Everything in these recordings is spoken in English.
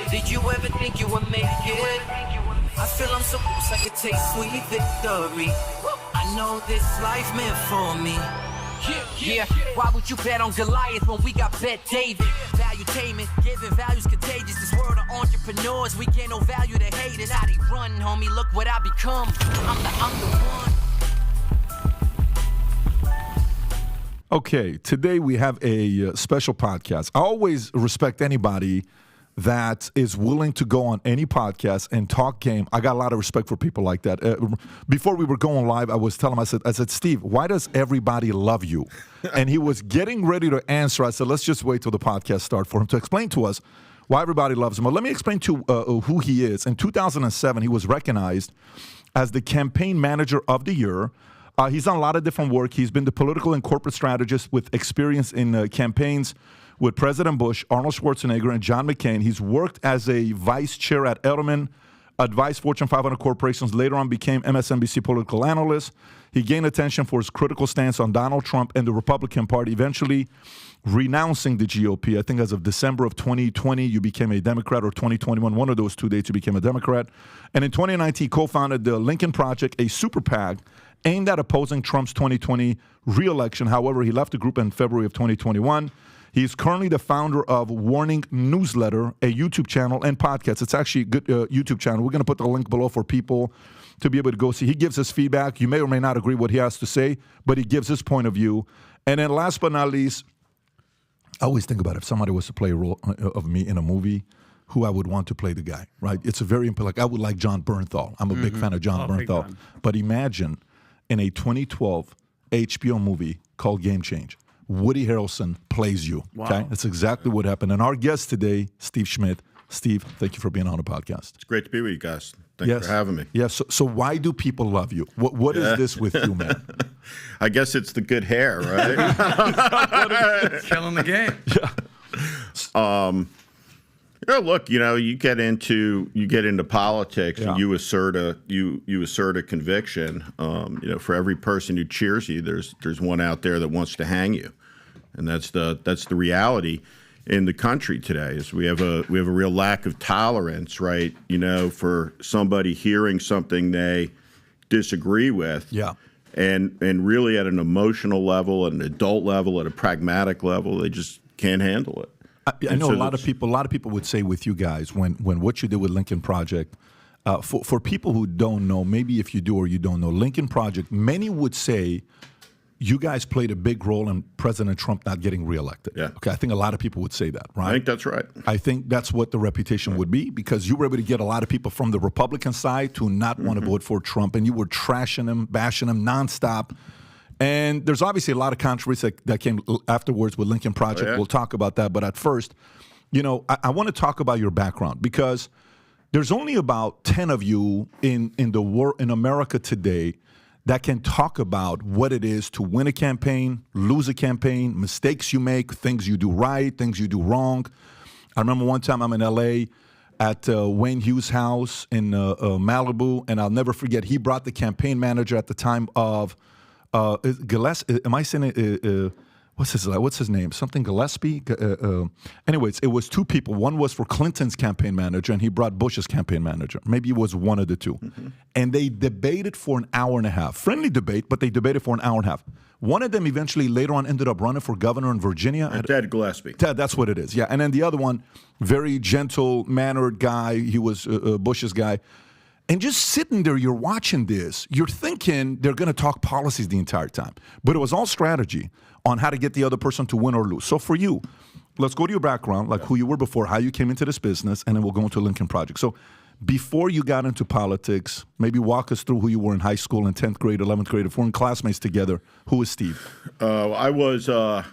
Did you ever think you would make it? I feel I'm so close I could taste sweet victory. I know this life meant for me. Yeah, why would you bet on Goliath when we got Bet David? Valuetainment, giving value's contagious. This world of entrepreneurs, we get no value to haters. How they run, homie, look what I become. I'm the one. Okay, today we have a special podcast. I always respect anybody that is willing to go on any podcast and talk game. I got a lot of respect for people like that. Before we were going live, I was telling him, I said, Steve, why does everybody love you? And he was getting ready to answer. I said, let's just wait till the podcast starts for him to explain to us why everybody loves him. Well, let me explain to who he is. In 2007, he was recognized as the campaign manager of the year. He's done a lot of different work. He's been the political and corporate strategist with experience in campaigns with President Bush, Arnold Schwarzenegger, and John McCain. He's worked as a vice chair at Edelman, advised Fortune 500 corporations, later on became MSNBC political analyst. He gained attention for his critical stance on Donald Trump and the Republican Party, eventually renouncing the GOP. I think as of December of 2020, you became a Democrat, or 2021, one of those 2 dates you became a Democrat. And in 2019, he co-founded the Lincoln Project, a Super-PAC aimed at opposing Trump's 2020 re-election. However, he left the group in February of 2021. He's currently the founder of Warning Newsletter, a YouTube channel and podcast. It's actually a good YouTube channel. We're going to put the link below for people to be able to go see. He gives us feedback. You may or may not agree what he has to say, but he gives his point of view. And then last but not least, I always think about if somebody was to play a role of me in a movie, who I would want to play the guy, right? It's a very important, like I would like John Bernthal. I'm a big fan of John Bernthal. But imagine in a 2012 HBO movie called Game Change, Woody Harrelson plays you. Wow. Okay, that's exactly what happened. And our guest today, Steve Schmidt. Steve, thank you for being on the podcast. It's great to be with you guys. Thanks for having me. Yes. So why do people love you? What is this with you, man? I guess it's the good hair, right? Killing the game. Yeah. Look, you get into politics, and you assert a conviction. For every person who cheers you, there's one out there that wants to hang you, and that's the reality in the country today. Is we have a real lack of tolerance, right? For somebody hearing something they disagree with, and really at an emotional level, at an adult level, at a pragmatic level, they just can't handle it. I know a lot of people would say with you guys when what you did with Lincoln Project, for people who don't know, maybe if you do or you don't know, Lincoln Project, many would say you guys played a big role in President Trump not getting reelected. Yeah. Okay, I think a lot of people would say that, right? I think that's right. I think that's what the reputation would be, because you were able to get a lot of people from the Republican side to not want to vote for Trump, and you were trashing him, bashing him nonstop. And there's obviously a lot of controversy that came afterwards with Lincoln Project. We'll talk about that. But at first, I want to talk about your background, because there's only about 10 of you in the war in America today that can talk about what it is to win a campaign, lose a campaign, mistakes you make, things you do right, things you do wrong. I remember one time I'm in L.A. at Wayne Hughes' house in Malibu, and I'll never forget, he brought the campaign manager at the time of Gillespie, am I saying it? What's his name? Something Gillespie? Anyways, it was two people. One was for Clinton's campaign manager, and he brought Bush's campaign manager. Maybe it was one of the two. Mm-hmm. And they debated for an hour and a half. Friendly debate, but they debated for an hour and a half. One of them eventually later on ended up running for governor in Virginia. Ted Gillespie. Ted, that's what it is. Yeah. And then the other one, very gentle-mannered guy. He was Bush's guy. And just sitting there, you're watching this, you're thinking they're going to talk policies the entire time. But it was all strategy on how to get the other person to win or lose. So for you, let's go to your background, like who you were before, how you came into this business, and then we'll go into Lincoln Project. So before you got into politics, maybe walk us through who you were in high school, in 10th grade, 11th grade. If we're in classmates together, who was Steve? I was a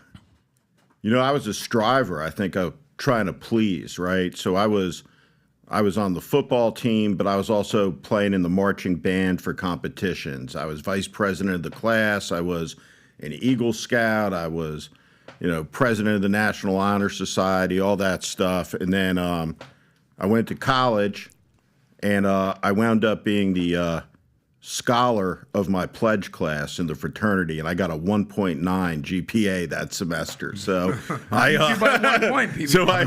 striver, I think, of trying to please, right? So I was on the football team, but I was also playing in the marching band for competitions. I was vice president of the class. I was an Eagle Scout. I was, president of the National Honor Society, all that stuff. And then I went to college, and I wound up being the scholar of my pledge class in the fraternity, and I got a 1.9 GPA that semester. So I by 1 point, PBD. so I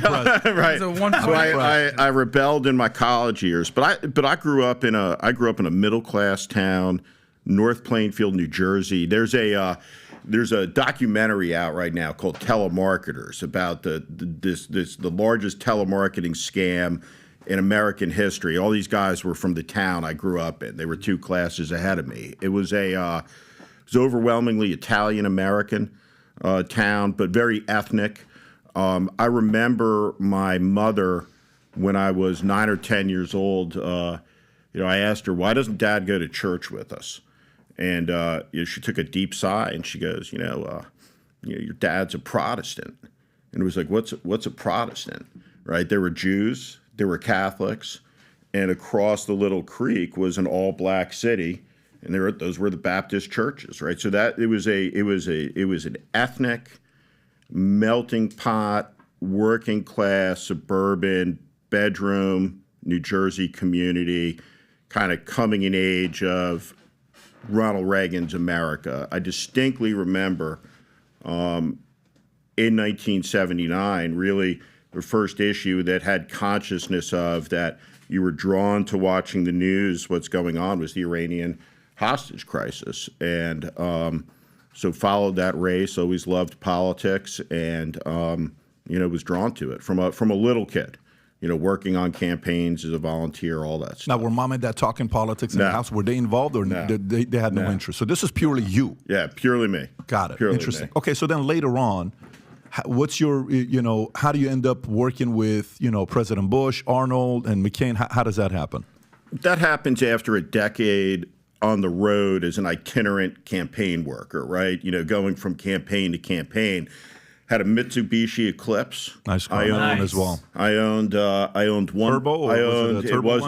right. So 1 So point. I rebelled in my college years, but I grew up in a middle class town, North Plainfield, New Jersey. There's a documentary out right now called Telemarketers about the largest telemarketing scam in American history. All these guys were from the town I grew up in. They were 2 classes ahead of me. It was overwhelmingly Italian American town, but very ethnic. I remember my mother when I was 9 or 10 years old. I asked her, "Why doesn't Dad go to church with us?" And she took a deep sigh and she goes, your dad's a Protestant. And it was like, what's a Protestant, right? There were Jews, there were Catholics, and across the little creek was an all-black city, and those were the Baptist churches, right? So that it was an ethnic melting pot, working class, suburban, bedroom, New Jersey community, kind of coming in age of Ronald Reagan's America. I distinctly remember in 1979, really the first issue that had consciousness of that you were drawn to watching the news, what's going on, was the Iranian hostage crisis. And so followed that race, always loved politics, and was drawn to it from a little kid. Working on campaigns as a volunteer, all that stuff. Now, were mom and dad talking politics in the house? Were they involved, or they had no interest? So this is purely you. Yeah, purely me. Got it. Purely Interesting. me. Okay, so then later on, what's your, how do you end up working with, President Bush, Arnold, and McCain? How does that happen? That happens after a decade on the road as an itinerant campaign worker, right? Going from campaign to campaign. Had a Mitsubishi Eclipse. Nice car. I owned as well. I owned one. Turbo? Or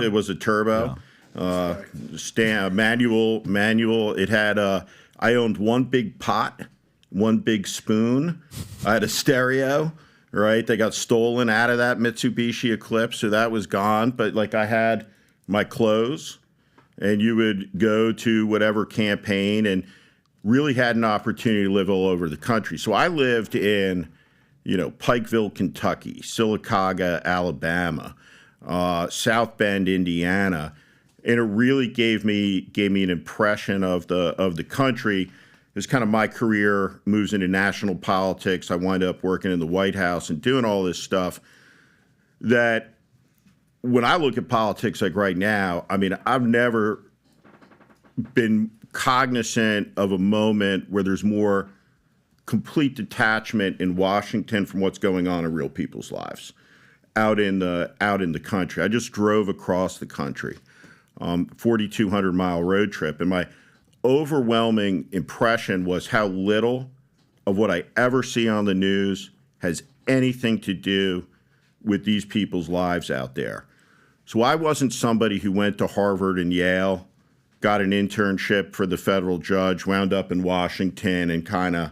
It was a turbo. Yeah. Manual. It had I owned one big pot, one big spoon. I had a stereo. Right, they got stolen out of that Mitsubishi Eclipse, so that was gone. But I had my clothes, and you would go to whatever campaign and really had an opportunity to live all over the country. So I lived in, Pikeville, Kentucky, Sylacauga, Alabama, South Bend, Indiana, and it really gave me an impression of the country. As kind of my career moves into national politics, I wind up working in the White House and doing all this stuff. That when I look at politics like right now, I mean, I've never been cognizant of a moment where there's more complete detachment in Washington from what's going on in real people's lives out in the country. I just drove across the country, 4,200-mile road trip, and my overwhelming impression was how little of what I ever see on the news has anything to do with these people's lives out there. So I wasn't somebody who went to Harvard and Yale, got an internship for the federal judge, wound up in Washington, and kind of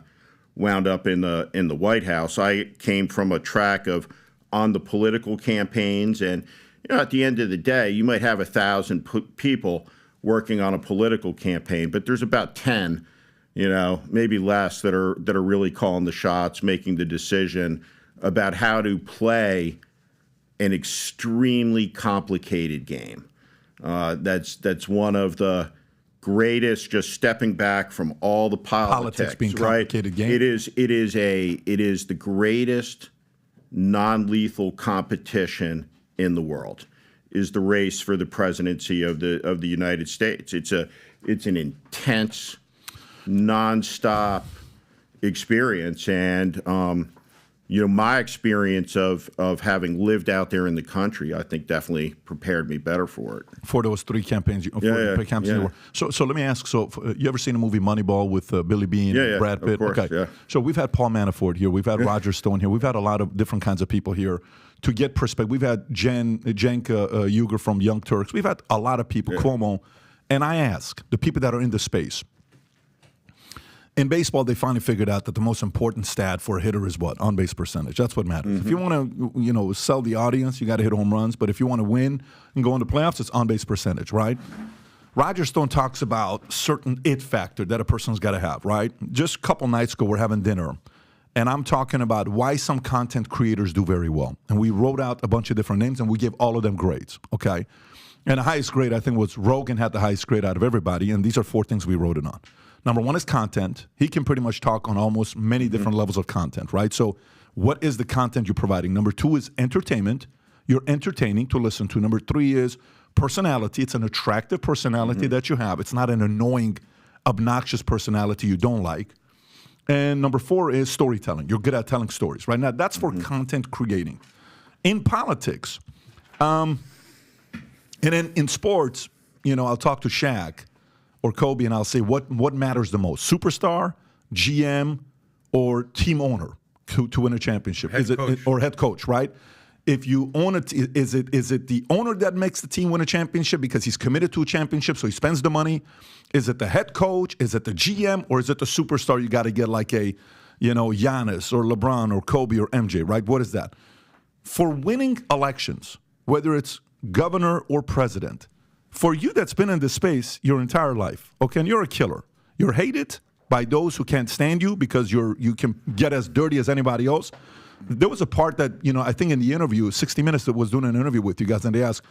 wound up in the White House. I came from a track of on the political campaigns, and at the end of the day, you might have 1,000 people working on a political campaign, but there's about 10, maybe less, that are really calling the shots, making the decision about how to play an extremely complicated game. That's one of the greatest, just stepping back from all the politics being complicated, right? game. It is the greatest non-lethal competition in the world. Is the race for the presidency of the United States. It's an intense, nonstop experience, and my experience of having lived out there in the country, I think definitely prepared me better for it. For those 3 campaigns, So let me ask. So you ever seen the movie Moneyball with Billy Beane, and Brad Pitt? Of course, okay. Yeah. So we've had Paul Manafort here. We've had Roger Stone here. We've had a lot of different kinds of people here to get perspective. We've had Cenk Uygur from Young Turks. We've had a lot of people, Cuomo. And I ask the people that are in the space. In baseball, they finally figured out that the most important stat for a hitter is what? On-base percentage. That's what matters. If you want to, sell the audience, you got to hit home runs. But if you want to win and go into playoffs, it's on-base percentage, right? Roger Stone talks about certain it factor that a person's got to have, right? Just a couple nights ago, we're having dinner, and I'm talking about why some content creators do very well. And we wrote out a bunch of different names, and we gave all of them grades, okay? And the highest grade, I think, was Rogan had the highest grade out of everybody, and these are 4 things we wrote it on. Number 1 is content. He can pretty much talk on almost many different levels of content, right? So what is the content you're providing? Number 2 is entertainment. You're entertaining to listen to. Number 3 is personality. It's an attractive personality that you have. It's not an annoying, obnoxious personality you don't like. And number 4 is storytelling. You're good at telling stories, right? Now, that's for content creating. In politics, and then in sports, I'll talk to Shaq or Kobe and I'll say, what matters the most? Superstar, GM, or team owner to win a championship? Or head coach, right? If you own it, is it the owner that makes the team win a championship because he's committed to a championship, so he spends the money? Is it the head coach? Is it the GM? Or is it the superstar you got to get like a, Giannis or LeBron or Kobe or MJ, right? What is that? For winning elections, whether it's governor or president, for you that's been in this space your entire life, okay, and you're a killer. You're hated by those who can't stand you because you can get as dirty as anybody else. There was a part that, I think in the interview, 60 Minutes that was doing an interview with you guys, and they asked,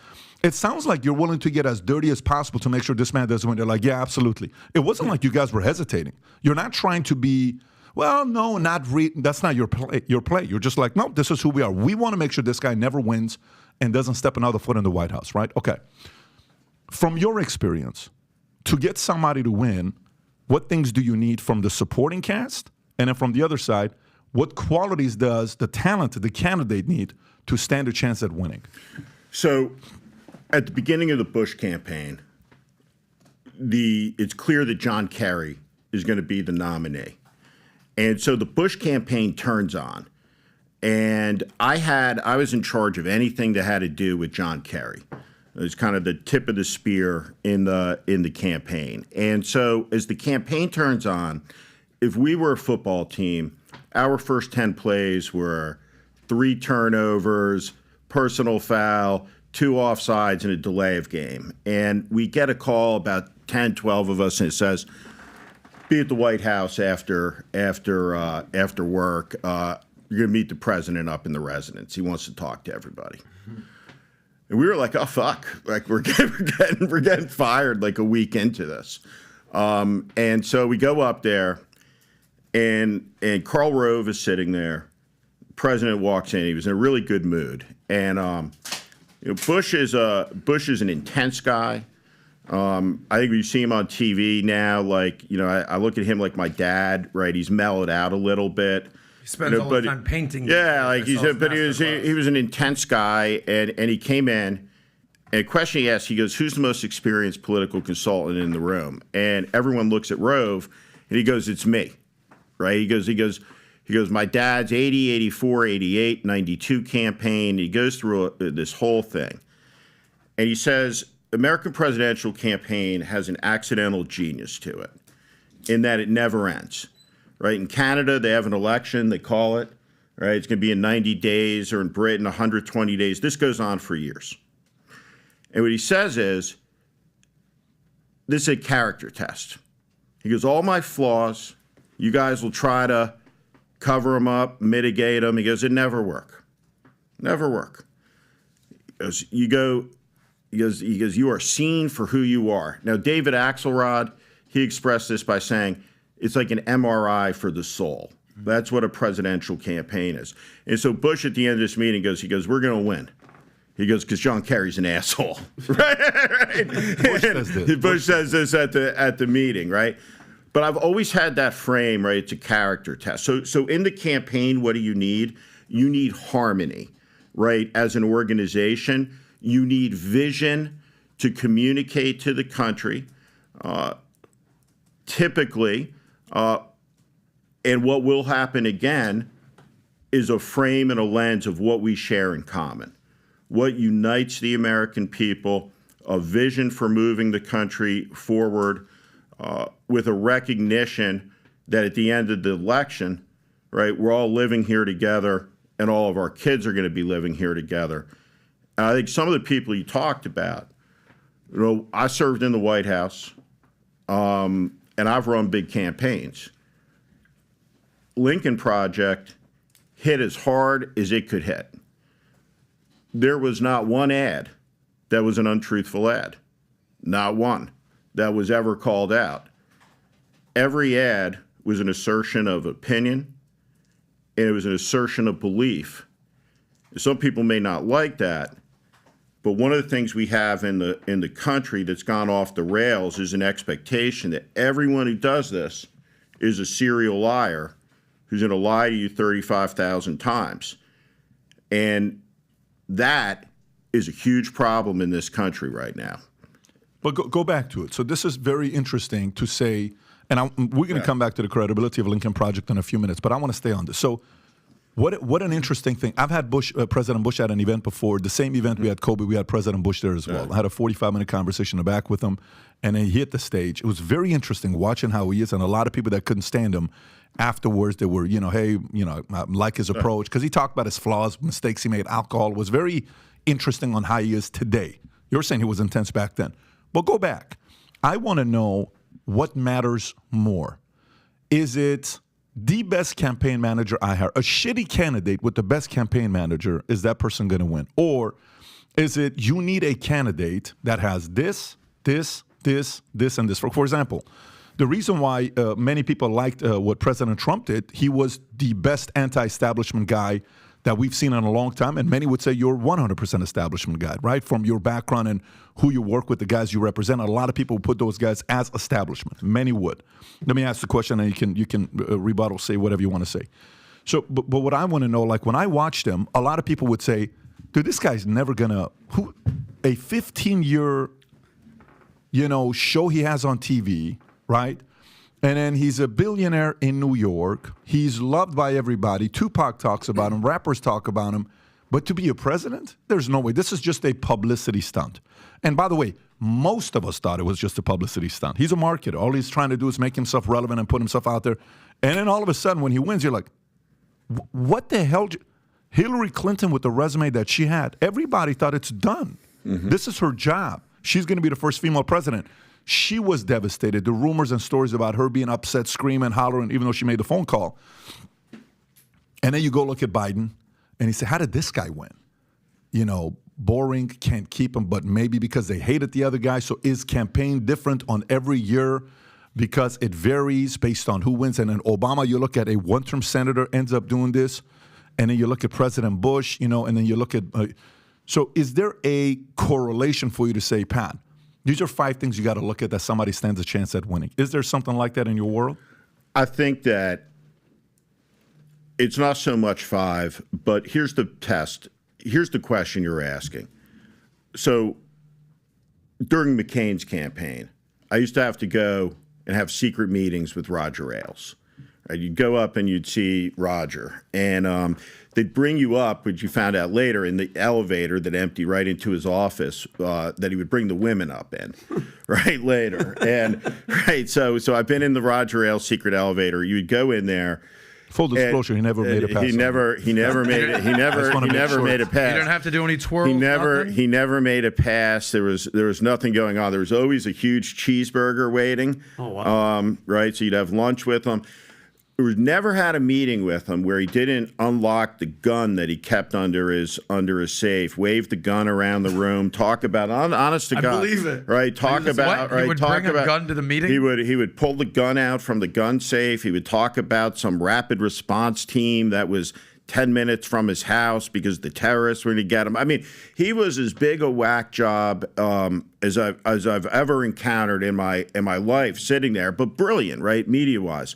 it sounds like you're willing to get as dirty as possible to make sure this man doesn't win. They're like, yeah, absolutely. It wasn't like you guys were hesitating. You're not trying to be, well, no, that's not your play. You're just like, no, this is who we are. We want to make sure this guy never wins and doesn't step another foot in the White House, right? Okay. From your experience, to get somebody to win, what things do you need from the supporting cast? And then from the other side, what qualities does the candidate need to stand a chance at winning? So at the beginning of the Bush campaign, it's clear that John Kerry is going to be the nominee. And so the Bush campaign turns on. And I was in charge of anything that had to do with John Kerry. It was kind of the tip of the spear in the campaign. And so as the campaign turns on, if we were a football team, our first 10 plays were 3 turnovers, personal foul, 2 offsides, and a delay of game. And we get a call, about 10, 12 of us, and it says, be at the White House after work. You're going to meet the president up in the residence. He wants to talk to everybody. And we were like, oh, fuck. Like, we're getting fired like a week into this. And so we go up there. And Karl Rove is sitting there. The president walks in. He was in a really good mood. And Bush is an intense guy. I think when you see him on TV now, I look at him like my dad, right? He's mellowed out a little bit. He spends all the time painting. Yeah, he was an intense guy, and he came in. And a question he asked, he goes, "Who's the most experienced political consultant in the room?" And everyone looks at Rove, and he goes, "It's me." Right? He goes, my dad's 80, 84, 88, 92 campaign. He goes through this whole thing. And he says, American presidential campaign has an accidental genius to it in that it never ends. Right? In Canada, they have an election, they call it. Right? It's going to be in 90 days, or in Britain, 120 days. This goes on for years. And what he says is, this is a character test. He goes, all my flaws, you guys will try to cover them up, mitigate them. He goes, it never work. Never work. He goes, you are seen for who you are. Now, David Axelrod, he expressed this by saying, it's like an MRI for the soul. That's what a presidential campaign is. And so Bush at the end of this meeting goes, we're going to win. He goes, because John Kerry's an asshole. Right? Bush says this at the meeting, right? But I've always had that frame, right? It's a character test. So in the campaign, what do you need? You need harmony, right? As an organization, you need vision to communicate to the country. Typically, and what will happen again is a frame and a lens of what we share in common. What unites the American people, a vision for moving the country forward, with a recognition that at the end of the election, right, we're all living here together and all of our kids are going to be living here together. And I think some of the people you talked about, I served in the White House, and I've run big campaigns. Lincoln Project hit as hard as it could hit. There was not one ad that was an untruthful ad. Not one that was ever called out. Every ad was an assertion of opinion, and it was an assertion of belief. Some people may not like that, but one of the things we have in the country that's gone off the rails is an expectation that everyone who does this is a serial liar who's going to lie to you 35,000 times. And that is a huge problem in this country right now. But go back to it. So this is very interesting to say, and we're going to come back to the credibility of Lincoln Project in a few minutes, but I want to stay on this. So what an interesting thing. I've had President Bush at an event before. The same event we had Kobe, we had President Bush there as well. I had a 45-minute conversation in the back with him, and then he hit the stage. It was very interesting watching how he is, and a lot of people that couldn't stand him afterwards, they were, hey, I like his approach, because he talked about his flaws, mistakes he made, alcohol. It was very interesting on how he is today. You're saying he was intense back then. But go back. I want to know what matters more. Is it the best campaign manager I hire? A shitty candidate with the best campaign manager, is that person going to win? Or is it you need a candidate that has this, and this? For example, the reason why many people liked what President Trump did, he was the best anti-establishment guy that we've seen in a long time, and many would say you're 100% establishment guy, right? From your background and who you work with, the guys you represent. A lot of people would put those guys as establishment. Many would. Let me ask the question, and you can rebuttal, say whatever you want to say. So, but what I want to know, like when I watched him, a lot of people would say, dude, this guy's never gonna, a 15-year, show he has on TV, right? And then he's a billionaire in New York. He's loved by everybody. Tupac talks about him. Rappers talk about him. But to be a president, there's no way. This is just a publicity stunt. And by the way, most of us thought it was just a publicity stunt. He's a marketer. All he's trying to do is make himself relevant and put himself out there. And then all of a sudden, when he wins, you're like, what the hell? Hillary Clinton with the resume that she had, everybody thought it's done. Mm-hmm. This is her job. She's going to be the first female president. She was devastated. The rumors and stories about her being upset, screaming, hollering, even though she made the phone call. And then you go look at Biden, and you say, how did this guy win? Boring, can't keep him, but maybe because they hated the other guy. So is campaign different on every year because it varies based on who wins? And then Obama, you look at a one-term senator ends up doing this, and then you look at President Bush, and then you look at so is there a correlation for you to say, Pat, these are 5 things you got to look at that somebody stands a chance at winning? Is there something like that in your world? I think that it's not so much 5, but here's the test. Here's the question you're asking. So during McCain's campaign, I used to have to go and have secret meetings with Roger Ailes. Right? You'd go up and you'd see Roger, and they'd bring you up, which you found out later, in the elevator that emptied right into his office, that he would bring the women up in, right, later. And, right, so I've been in the Roger Ailes secret elevator. You would go in there. Full disclosure, he never made a pass. He never made it. He never made a pass. You didn't have to do any twirls. He never made a pass. There was nothing going on. There was always a huge cheeseburger waiting. Oh wow! Right, so you'd have lunch with him. We never had a meeting with him where he didn't unlock the gun that he kept under his safe, wave the gun around the room, talk about honest to God. I believe it. Right, talk about right. He would talk bring about a gun to the meeting. He would pull the gun out from the gun safe. He would talk about some rapid response team that was 10 minutes from his house because the terrorists were going to get him. I mean, he was as big a whack job as I've ever encountered in my life, sitting there, but brilliant, right, media-wise.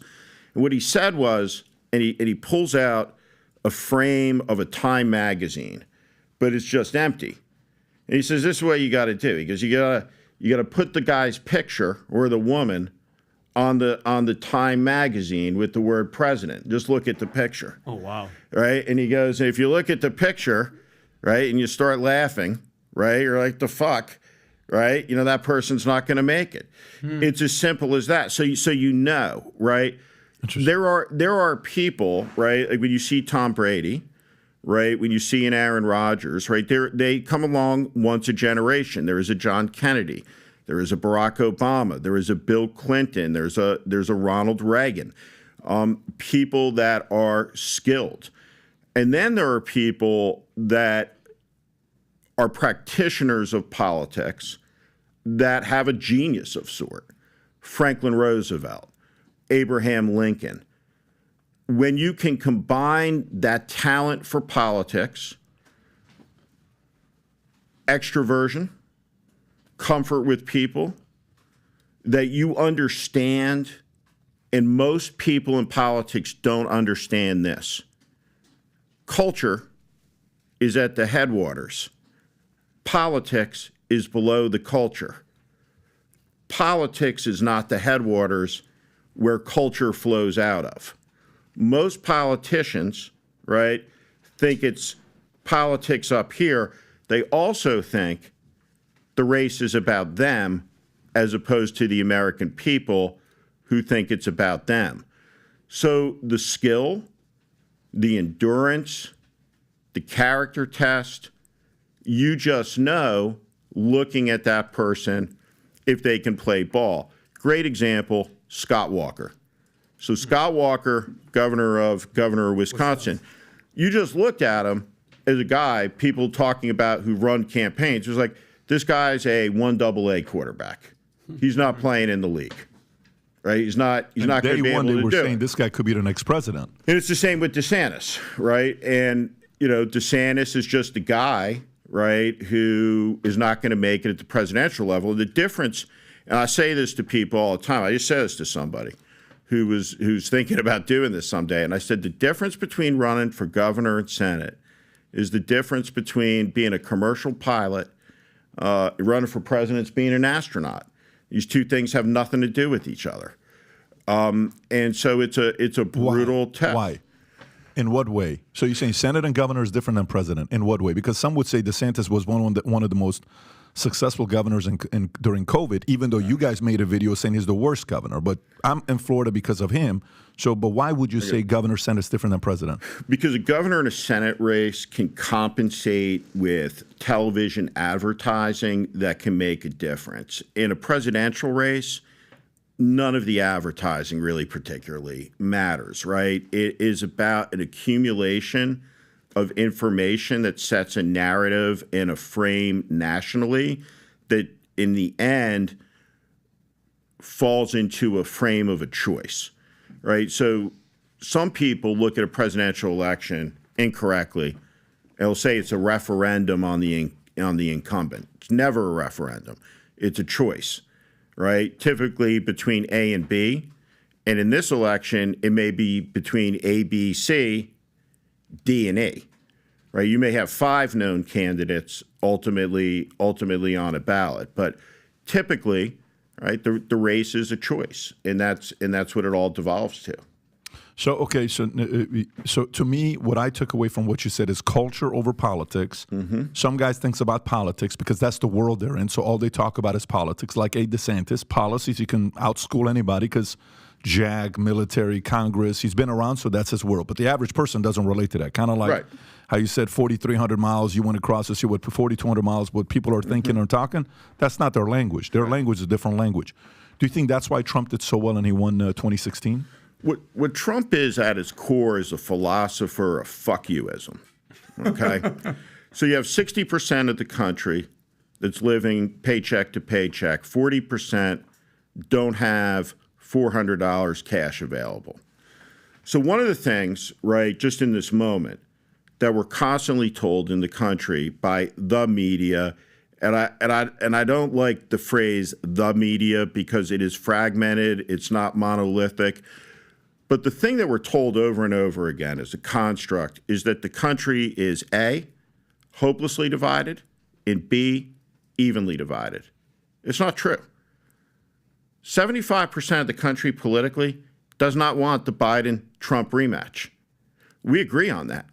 And what he said was, and he pulls out a frame of a Time magazine, but it's just empty. And he says, "This is what you got to do." He goes, "You got to put the guy's picture or the woman on the Time magazine with the word president. Just look at the picture." Oh wow! Right? And he goes, "If you look at the picture, right, and you start laughing, right, you're like, the fuck." Right? That person's not going to make it. It's as simple as that. So you know, right? There are people, right? Like when you see Tom Brady, right? When you see an Aaron Rodgers, right? They come along once a generation. There is a John Kennedy. There is a Barack Obama. There is a Bill Clinton. There's a Ronald Reagan. People that are skilled. And then there are people that are practitioners of politics that have a genius of sort. Franklin Roosevelt, Abraham Lincoln. When you can combine that talent for politics, extroversion, comfort with people, that you understand, and most people in politics don't understand this. Culture is at the headwaters. Politics is below the culture. Politics is not the headwaters where culture flows out of. Most politicians, right, think it's politics up here. They also think the race is about them as opposed to the American people who think it's about them. So the skill, the endurance, the character test, you just know looking at that person if they can play ball. Great example, Scott Walker. So Scott Walker, governor of Wisconsin, you just looked at him as a guy, people talking about who run campaigns, it was like, this guy's a 1AA quarterback. He's not playing in the league, right? He's not going to be able to do it. Day one, they were saying this guy could be the next president. And it's the same with DeSantis, right? And, DeSantis is just a guy, right, who is not going to make it at the presidential level. The difference, and I say this to people all the time, I just said this to somebody who's thinking about doing this someday, and I said the difference between running for governor and Senate is the difference between being a commercial pilot, running for president, is being an astronaut. These two things have nothing to do with each other. And so it's a brutal test. Why? In what way? So you're saying Senate and governor is different than president. In what way? Because some would say DeSantis was one of the most successful governors during COVID, even though you guys made a video saying he's the worst governor. But I'm in Florida because of him. So, but why would you say governor, Senate is different than president? Because a governor in a Senate race can compensate with television advertising that can make a difference. In a presidential race, none of the advertising really particularly matters, right? It is about an accumulation of information that sets a narrative and a frame nationally that in the end falls into a frame of a choice, right? So some people look at a presidential election incorrectly. They'll say it's a referendum on the incumbent. It's never a referendum. It's a choice, right? Typically between A and B. And in this election, it may be between A, B, C, D, and E, right? You may have 5 known candidates ultimately on a ballot, but typically, right, the race is a choice, and that's what it all devolves to. So, okay, so to me, what I took away from what you said is culture over politics. Mm-hmm. Some guys think about politics because that's the world they're in, so all they talk about is politics. Like a DeSantis, policies, you can outschool anybody because JAG, military, Congress, he's been around, so that's his world. But the average person doesn't relate to that. Kind of like how you said 4,300 miles, you want to cross this, you what 4,200 miles, what people are thinking or talking, that's not their language. Their language is a different language. Do you think that's why Trump did so well and he won 2016? What Trump is at his core is a philosopher of fuck youism, okay? So you have 60% of the country that's living paycheck to paycheck. 40% don't have $400 cash available. So one of the things, right, just in this moment, that we're constantly told in the country by the media, and I don't like the phrase the media because it is fragmented, it's not monolithic. But the thing that we're told over and over again as a construct is that the country is A, hopelessly divided, and B, evenly divided. It's not true. 75% of the country politically does not want the Biden-Trump rematch. We agree on that.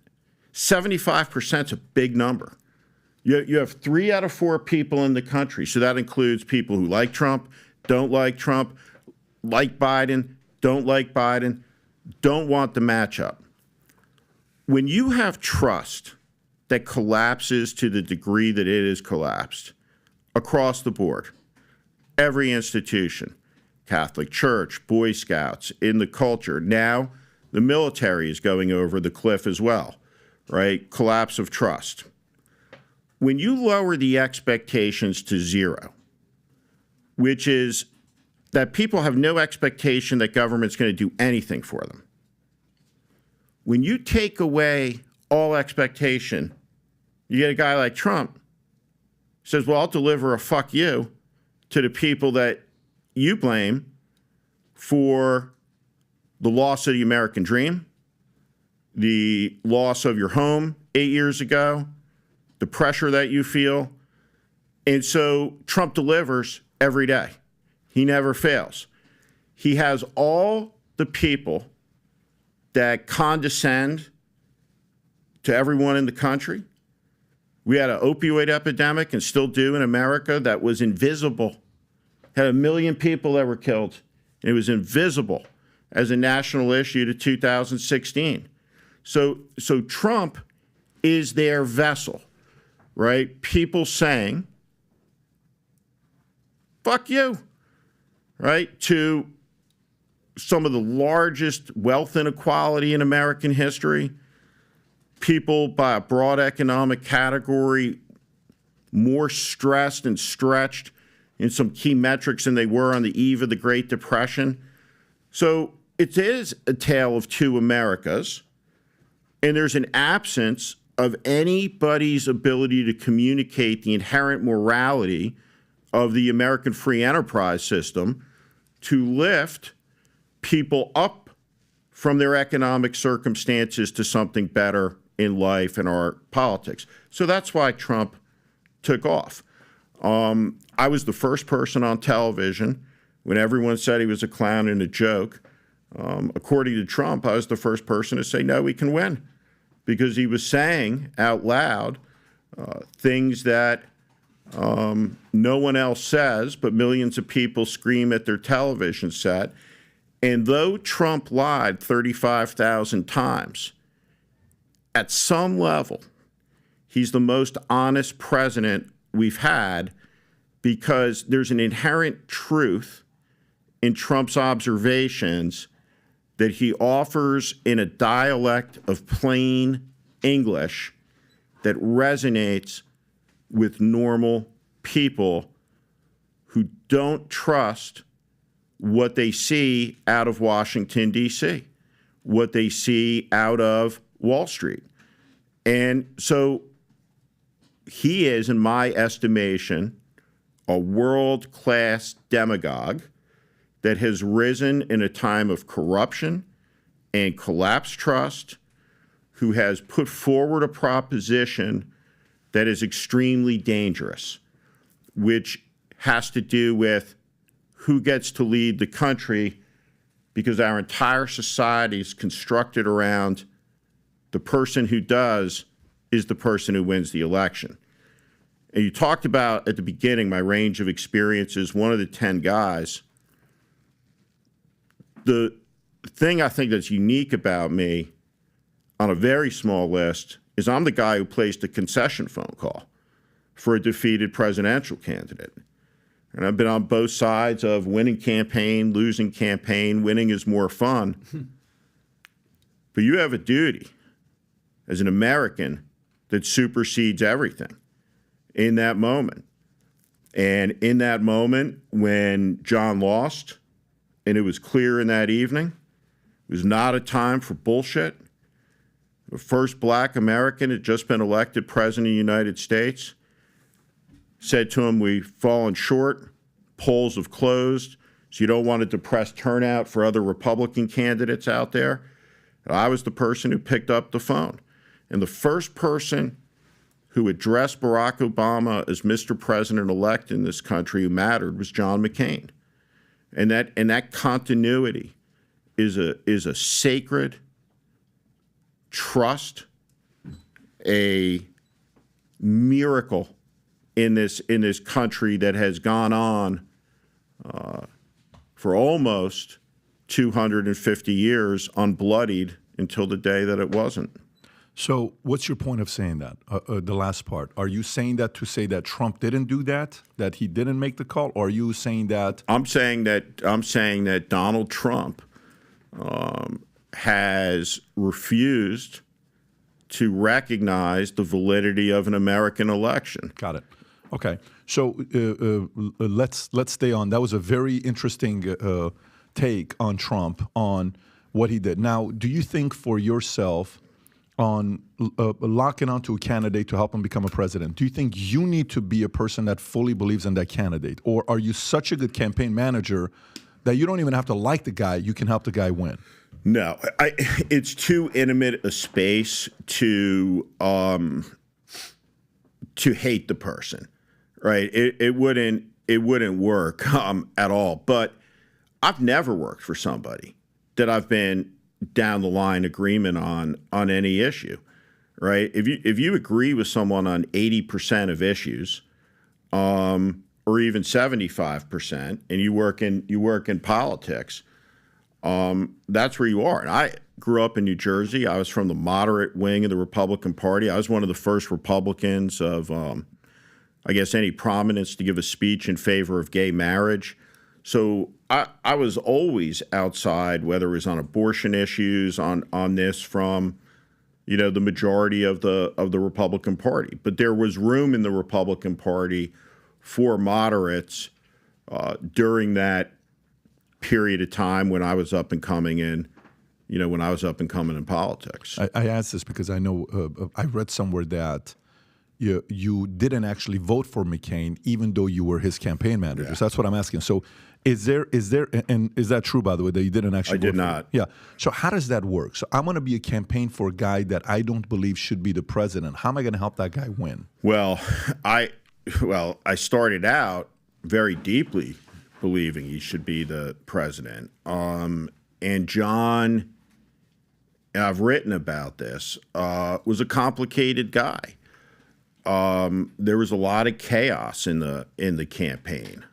75% is a big number. You have 3 out of 4 people in the country, so that includes people who like Trump, don't like Trump, like Biden, don't like Biden, don't want the matchup. when you have trust that collapses to the degree that it is collapsed across the board, every institution, Catholic Church, Boy Scouts, in the culture, now the military is going over the cliff as well, right? Collapse of trust. When you lower the expectations to zero, which is that people have no expectation that government's going to do anything for them. When you take away all expectation, you get a guy like Trump who says, well, I'll deliver a fuck you to the people that you blame for the loss of the American dream, the loss of your home 8 years ago, the pressure that you feel. And so Trump delivers every day. He never fails. He has all the people that condescend to everyone in the country. We had an opioid epidemic, and still do in America, that was invisible. Had 1 million people that were killed. It was invisible as a national issue to 2016. So Trump is their vessel, right? People saying, fuck you, right? To some of the largest wealth inequality in American history, people by a broad economic category more stressed and stretched in some key metrics than they were on the eve of the Great Depression. So it is a tale of two Americas, and there's an absence of anybody's ability to communicate the inherent morality of the American free enterprise system to lift people up from their economic circumstances to something better in life and our politics. So that's why Trump took off. I was the first person on television when everyone said he was a clown and a joke. According to Trump, I was the first person to say, no, we can win, because he was saying out loud things that no one else says, but millions of people scream at their television set. And though Trump lied 35,000 times, at some level, he's the most honest president we've had, because there's an inherent truth in Trump's observations that he offers in a dialect of plain English that resonates with normal people who don't trust what they see out of Washington, D.C., what they see out of Wall Street. And so he is, in my estimation, a world-class demagogue that has risen in a time of corruption and collapsed trust, who has put forward a proposition that is extremely dangerous, which has to do with who gets to lead the country, because our entire society is constructed around the person who does is the person who wins the election. And you talked about at the beginning my range of experiences, one of the 10 guys. The thing I think that's unique about me on a very small list is I'm the guy who placed a concession phone call for a defeated presidential candidate. And I've been on both sides of winning campaign, losing campaign. Winning is more fun. But you have a duty as an American that supersedes everything in that moment. And in that moment, when John lost, and it was clear in that evening, it was not a time for bullshit. The first black American had just been elected president of the United States. Said to him, we've fallen short, polls have closed, so you don't want to depress turnout for other Republican candidates out there. And I was the person who picked up the phone. And the first person who addressed Barack Obama as Mr. President-elect in this country who mattered was John McCain. And that continuity is a sacred trust, a miracle in this country that has gone on for almost 250 years unbloodied until the day that it wasn't. So what's your point of saying that, the last part? Are you saying that to say that Trump didn't do that he didn't make the call? Or are you saying that? I'm saying that Donald Trump has refused to recognize the validity of an American election. Got it. Okay. So let's stay on. That was a very interesting take on Trump, on what he did. Now, do you think for yourself, on locking onto a candidate to help him become a president, do you think you need to be a person that fully believes in that candidate? Or are you such a good campaign manager that you don't even have to like the guy, you can help the guy win? No, it's too intimate a space to hate the person, right? It wouldn't work at all. But I've never worked for somebody that I've been down the line agreement on any issue, right? If you agree with someone on 80% of issues, or even 75%, and you work in politics, that's where you are. And I grew up in New Jersey. I was from the moderate wing of the Republican Party. I was one of the first Republicans of, I guess, any prominence to give a speech in favor of gay marriage. So I was always outside, whether it was on abortion issues, on this, from, the majority of the Republican Party. But there was room in the Republican Party for moderates during that period of time when I was up and coming in, in politics. I asked this because I know I read somewhere that you didn't actually vote for McCain, even though you were his campaign manager. Yeah. So that's what I'm asking. So is there, and is that true, by the way, that you didn't actually vote? I did not. Yeah. So how does that work? So I'm going to be a campaign for a guy that I don't believe should be the president. How am I going to help that guy win? Well, I started out very deeply believing he should be the president. And John, and I've written about this, was a complicated guy. There was a lot of chaos in the campaign.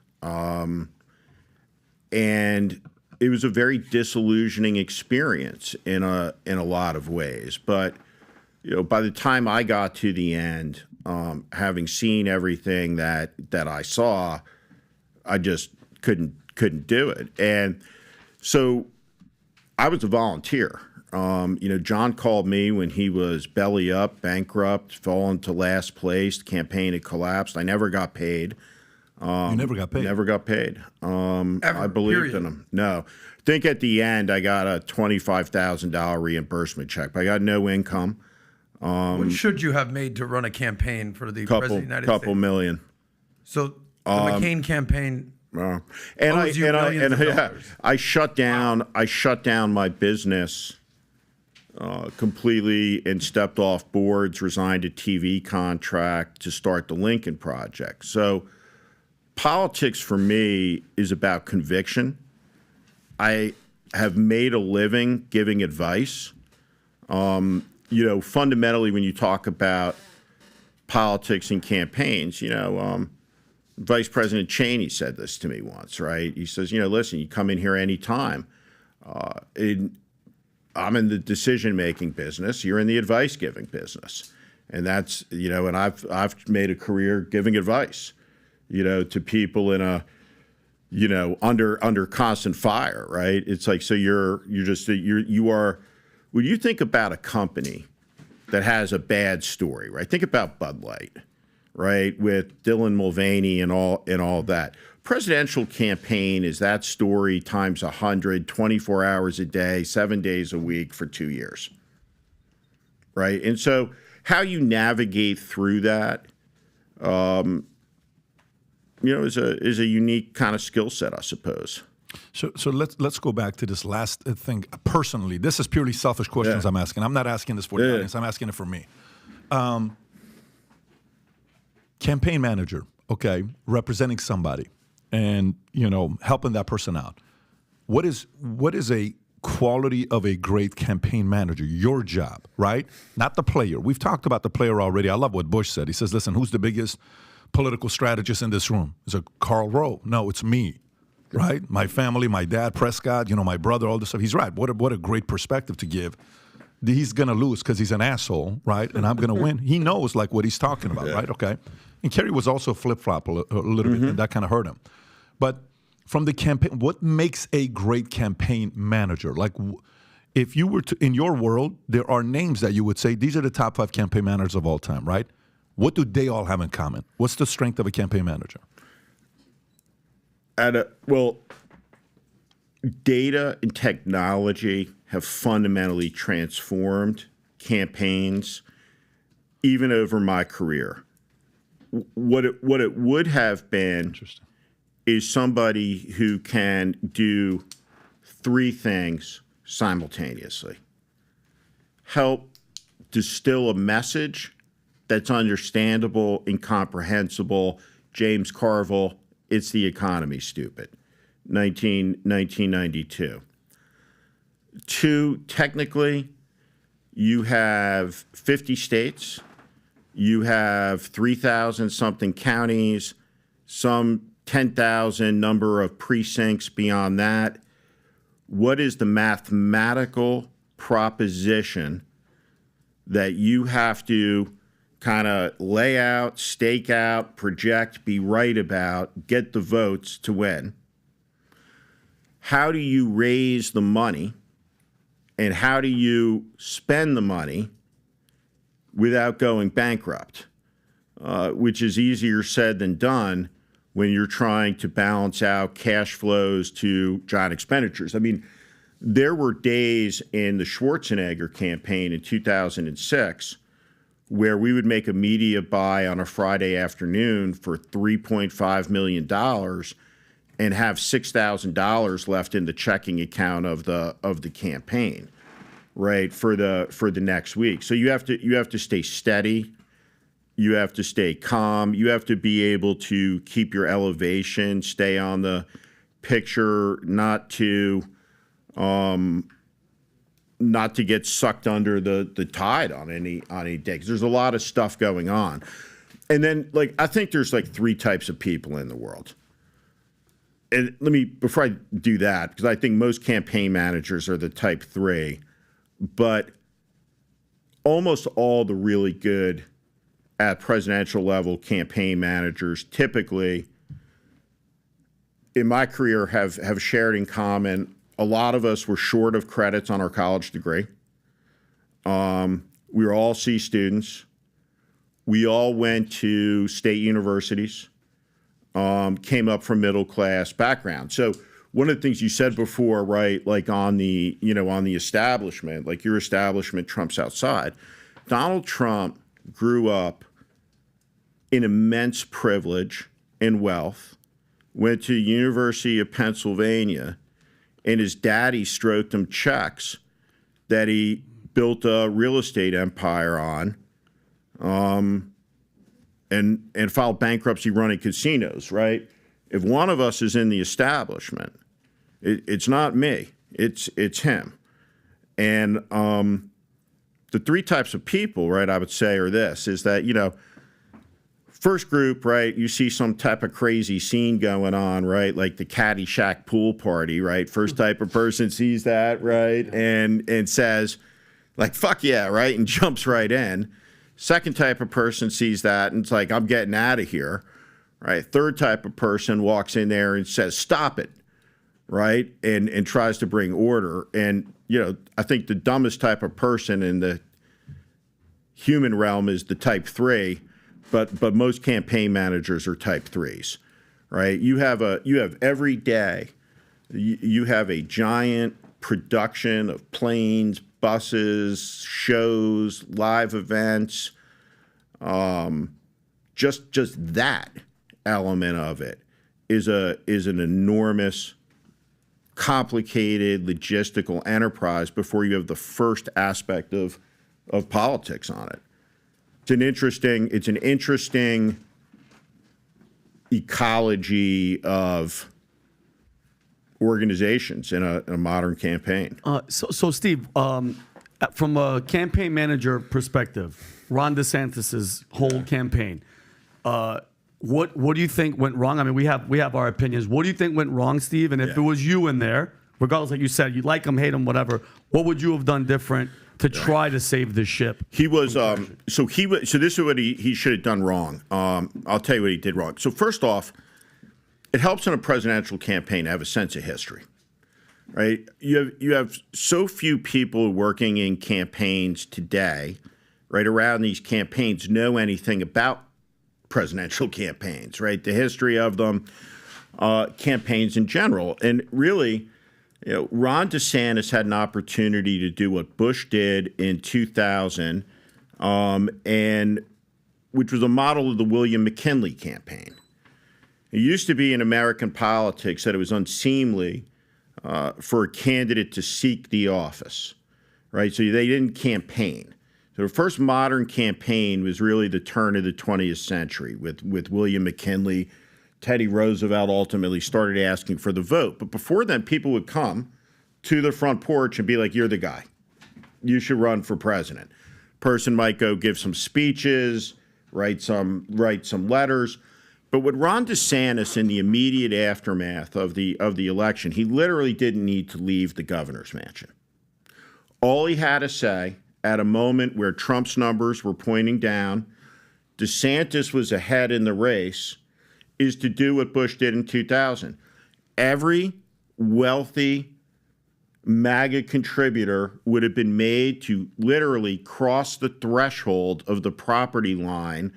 And it was a very disillusioning experience in a lot of ways. But by the time I got to the end, having seen everything that I saw, I just couldn't do it. And so I was a volunteer. John called me when he was belly up, bankrupt, fallen to last place. The campaign had collapsed. I never got paid. You never got paid? Never got paid. I believed in him. No. I think at the end I got a $25,000 reimbursement check, but I got no income. What should you have made to run a campaign for the President of the United States? Couple million. So the McCain campaign I shut down my business completely and stepped off boards, resigned a TV contract to start the Lincoln Project. So politics for me is about conviction. I have made a living giving advice. Fundamentally, when you talk about politics and campaigns, Vice President Cheney said this to me once, right? He says, listen, you come in here anytime. I'm in the decision-making business. You're in the advice-giving business. And that's, and I've made a career giving advice, to people in a, under constant fire, right? It's like, so you are, when you think about a company that has a bad story, right? Think about Bud Light, right? With Dylan Mulvaney and all that. Presidential campaign is that story times 100, 24 hours a day, 7 days a week for 2 years, right? And so how you navigate through that, is a unique kind of skill set, I suppose. So let's go back to this last thing. Personally, this is purely selfish questions I'm asking. I'm not asking this for the audience. I'm asking it for me. Campaign manager, okay, representing somebody and, helping that person out. What is a quality of a great campaign manager? Your job, right? Not the player. We've talked about the player already. I love what Bush said. He says, listen, who's the biggest political strategist in this room? Is it Karl Rove? No, it's me. Right? My family, my dad, Prescott, my brother, all this stuff. He's right. What a great perspective to give. he's going to lose because he's an asshole, right? And I'm going to win. He knows like what he's talking about, right? Okay. And Kerry was also flip-flop a little bit, and that kind of hurt him. But from the campaign, what makes a great campaign manager? Like, if you were to, in your world, there are names that you would say, these are the top 5 campaign managers of all time, right? What do they all have in common? What's the strength of a campaign manager? Data and technology have fundamentally transformed campaigns, even over my career. What it would have been is somebody who can do 3 things simultaneously. Help distill a message that's understandable and comprehensible. James Carville, it's the economy, stupid. 1992. 2, technically, you have 50 states. You have 3,000-something counties, some 10,000 number of precincts beyond that. What is the mathematical proposition that you have to kind of lay out, stake out, project, be right about, get the votes to win? How do you raise the money, and how do you spend the money without going bankrupt, which is easier said than done when you're trying to balance out cash flows to giant expenditures? I mean, there were days in the Schwarzenegger campaign in 2006 where we would make a media buy on a Friday afternoon for $3.5 million and have $6,000 left in the checking account of the campaign, right, for the next week. So you have to stay steady, you have to stay calm, you have to be able to keep your elevation, stay on the picture, not to get sucked under the tide on any day, because there's a lot of stuff going on. And then, like, I think there's like 3 types of people in the world. And before I do that, because I think most campaign managers are the type 3, but almost all the really good at presidential level campaign managers typically, in my career, have shared in common. A lot of us were short of credits on our college degree. We were all C students. We all went to state universities, came up from middle class background. So one of the things you said before, right, like on the establishment, like your establishment trumps outside. Donald Trump grew up in immense privilege and wealth, went to the University of Pennsylvania, and his daddy stroked him checks that he built a real estate empire on, and filed bankruptcy running casinos, right? If one of us is in the establishment, it's not me, it's him. And the 3 types of people, right, I would say are this, is that, first group, right, you see some type of crazy scene going on, right, like the Caddyshack pool party, right? First type of person sees that, right, and says, like, fuck yeah, right, and jumps right in. Second type of person sees that and it's like, I'm getting out of here, right? Third type of person walks in there and says, stop it, right, and tries to bring order. And, I think the dumbest type of person in the human realm is the type 3. But most campaign managers are type 3s, right? You have every day, you have a giant production of planes, buses, shows, live events. Just that element of it is an enormous, complicated logistical enterprise before you have the first aspect of politics on it. It's an interesting ecology of organizations in a modern campaign. So Steve, from a campaign manager perspective, Ron DeSantis's whole campaign, what do you think went wrong? I mean, we have our opinions. What do you think went wrong, Steve? And if it was you in there, regardless, like you said, you like him, hate him, whatever, what would you have done different to try to save the ship. He was so this is what he should have done wrong. I'll tell you what he did wrong. So first off, it helps in a presidential campaign to have a sense of history, right? You have so few people working in campaigns today, right, around these campaigns know anything about presidential campaigns, right? The history of them, campaigns in general, and really. Ron DeSantis had an opportunity to do what Bush did in 2000, and which was a model of the William McKinley campaign. It used to be in American politics that it was unseemly for a candidate to seek the office, right? So they didn't campaign. So the first modern campaign was really the turn of the 20th century with William McKinley. Teddy Roosevelt ultimately started asking for the vote. But before then, people would come to the front porch and be like, you're the guy. You should run for president. Person might go give some speeches, write some letters. But with Ron DeSantis in the immediate aftermath of the election, he literally didn't need to leave the governor's mansion. All he had to say at a moment where Trump's numbers were pointing down, DeSantis was ahead in the race, is to do what Bush did in 2000. Every wealthy MAGA contributor would have been made to literally cross the threshold of the property line,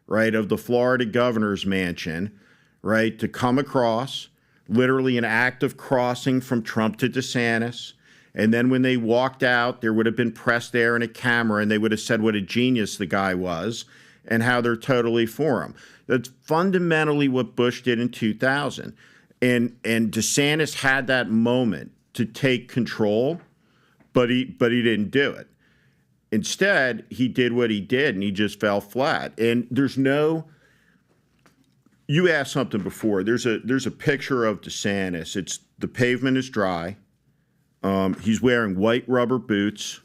right, of the Florida governor's mansion, right, to come across, literally an act of crossing from Trump to DeSantis. And then when they walked out, there would have been press there and a camera, and they would have said what a genius the guy was and how they're totally for him. That's fundamentally what Bush did in 2000. And DeSantis had that moment to take control, but he didn't do it. Instead, he did what he did, and he just fell flat. And you asked something before. There's a picture of DeSantis. It's the pavement is dry. He's wearing white rubber boots,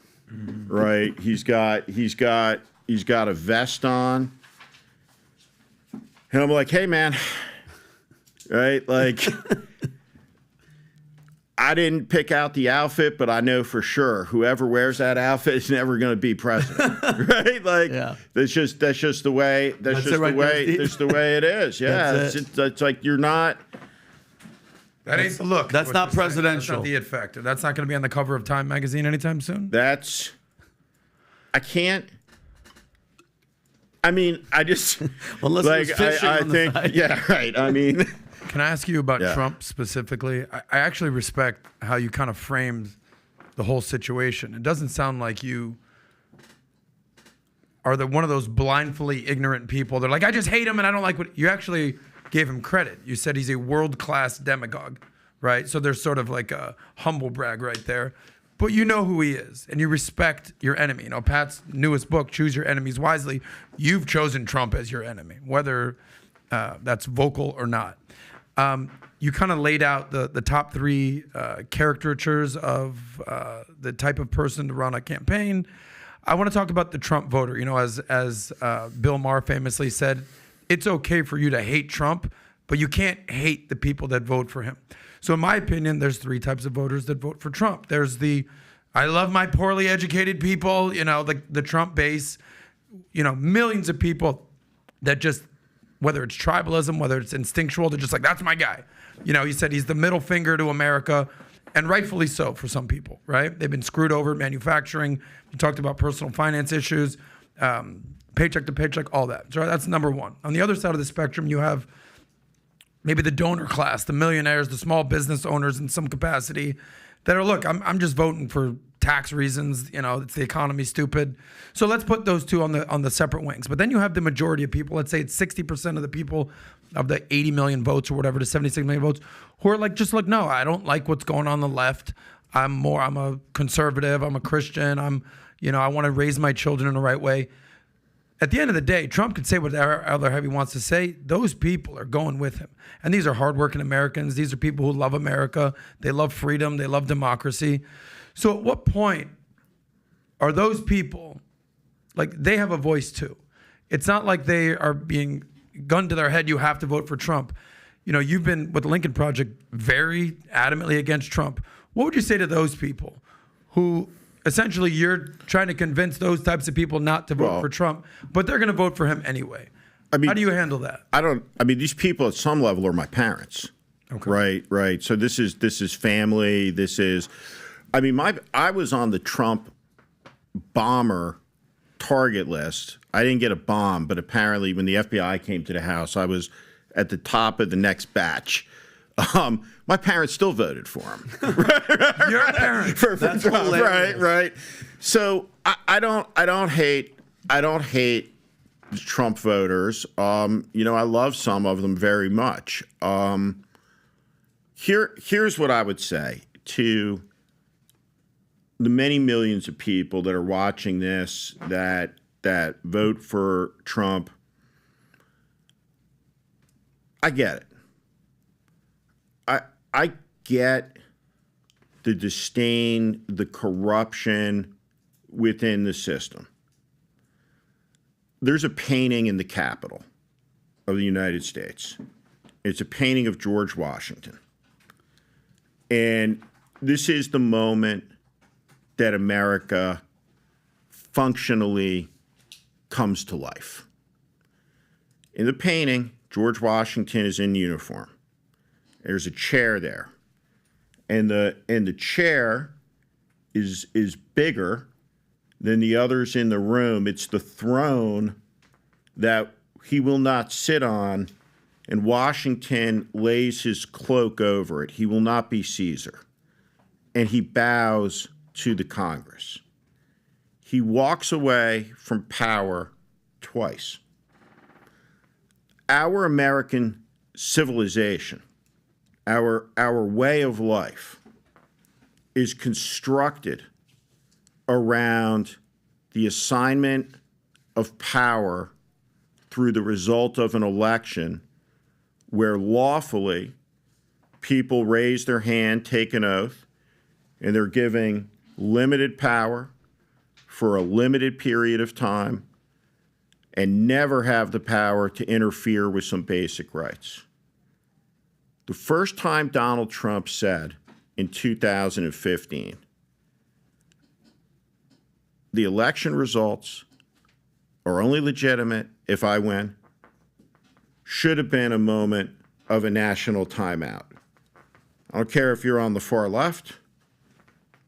right? He's got a vest on. And I'm like, hey, man, right? Like, I didn't pick out the outfit, but I know for sure whoever wears that outfit is never going to be president, right? Like, that's just the way. That's the way it is. Yeah, it's like you're not. That ain't the look. That's not presidential. That's not the it factor. That's not going to be on the cover of Time magazine anytime soon. I can't. I mean, I just unless like I think side. Yeah, right. I mean, can I ask you about Trump specifically? I actually respect how you kind of framed the whole situation. It doesn't sound like you are one of those blindly ignorant people. They're like, I just hate him and I don't like what you actually gave him credit. You said he's a world-class demagogue, right? So there's sort of like a humble brag right there. But you know who he is, and you respect your enemy. You know, Pat's newest book, Choose Your Enemies Wisely, you've chosen Trump as your enemy, whether that's vocal or not. You kind of laid out the top three caricatures of the type of person to run a campaign. I want to talk about the Trump voter. You know, as Bill Maher famously said, it's okay for you to hate Trump, but you can't hate the people that vote for him. So in my opinion, there's three types of voters that vote for Trump. There's I love my poorly educated people, you know, the Trump base, you know, millions of people that just, whether it's tribalism, whether it's instinctual, they're just like, that's my guy. You know, he said he's the middle finger to America, and rightfully so for some people, right? They've been screwed over in manufacturing. You talked about personal finance issues, paycheck to paycheck, all that. So that's number one. On the other side of the spectrum, you have maybe the donor class, the millionaires, the small business owners in some capacity that are, look, I'm just voting for tax reasons. You know, it's the economy, stupid. So let's put those two on the separate wings. But then you have the majority of people, let's say it's 60% of the people of the 80 million votes or whatever, to 76 million votes, who are like, just look, no, I don't like what's going on the left. I'm a conservative. I'm a Christian. I want to raise my children in the right way. At the end of the day, Trump could say whatever he wants to say. Those people are going with him. And these are hardworking Americans. These are people who love America. They love freedom. They love democracy. So at what point are those people, like, they have a voice too? It's not like they are being gunned to their head, you have to vote for Trump. You know, you've been, with the Lincoln Project, very adamantly against Trump. What would you say to those people who essentially you're trying to convince those types of people not to vote for Trump, but they're going to vote for him anyway. I mean, how do you handle that? These people at some level are my parents. Okay. Right. So this is family. This is, I was on the Trump bomber target list. I didn't get a bomb, but apparently when the FBI came to the house, I was at the top of the next batch. My parents still voted for him. Your parents. for Trump. Right. So I don't hate Trump voters. I love some of them very much. Here's what I would say to the many millions of people that are watching this that vote for Trump. I get it. I get the disdain, the corruption within the system. There's a painting in the Capitol of the United States. It's a painting of George Washington. And this is the moment that America functionally comes to life. In the painting, George Washington is in uniform. There's a chair there. And the chair is bigger than the others in the room. It's the throne that he will not sit on, and Washington lays his cloak over it. He will not be Caesar. And he bows to the Congress. He walks away from power twice. Our American civilization, our way of life, is constructed around the assignment of power through the result of an election where lawfully people raise their hand, take an oath, and they're giving limited power for a limited period of time and never have the power to interfere with some basic rights. The first time Donald Trump said in 2015, the election results are only legitimate if I win, should have been a moment of a national timeout. I don't care if you're on the far left,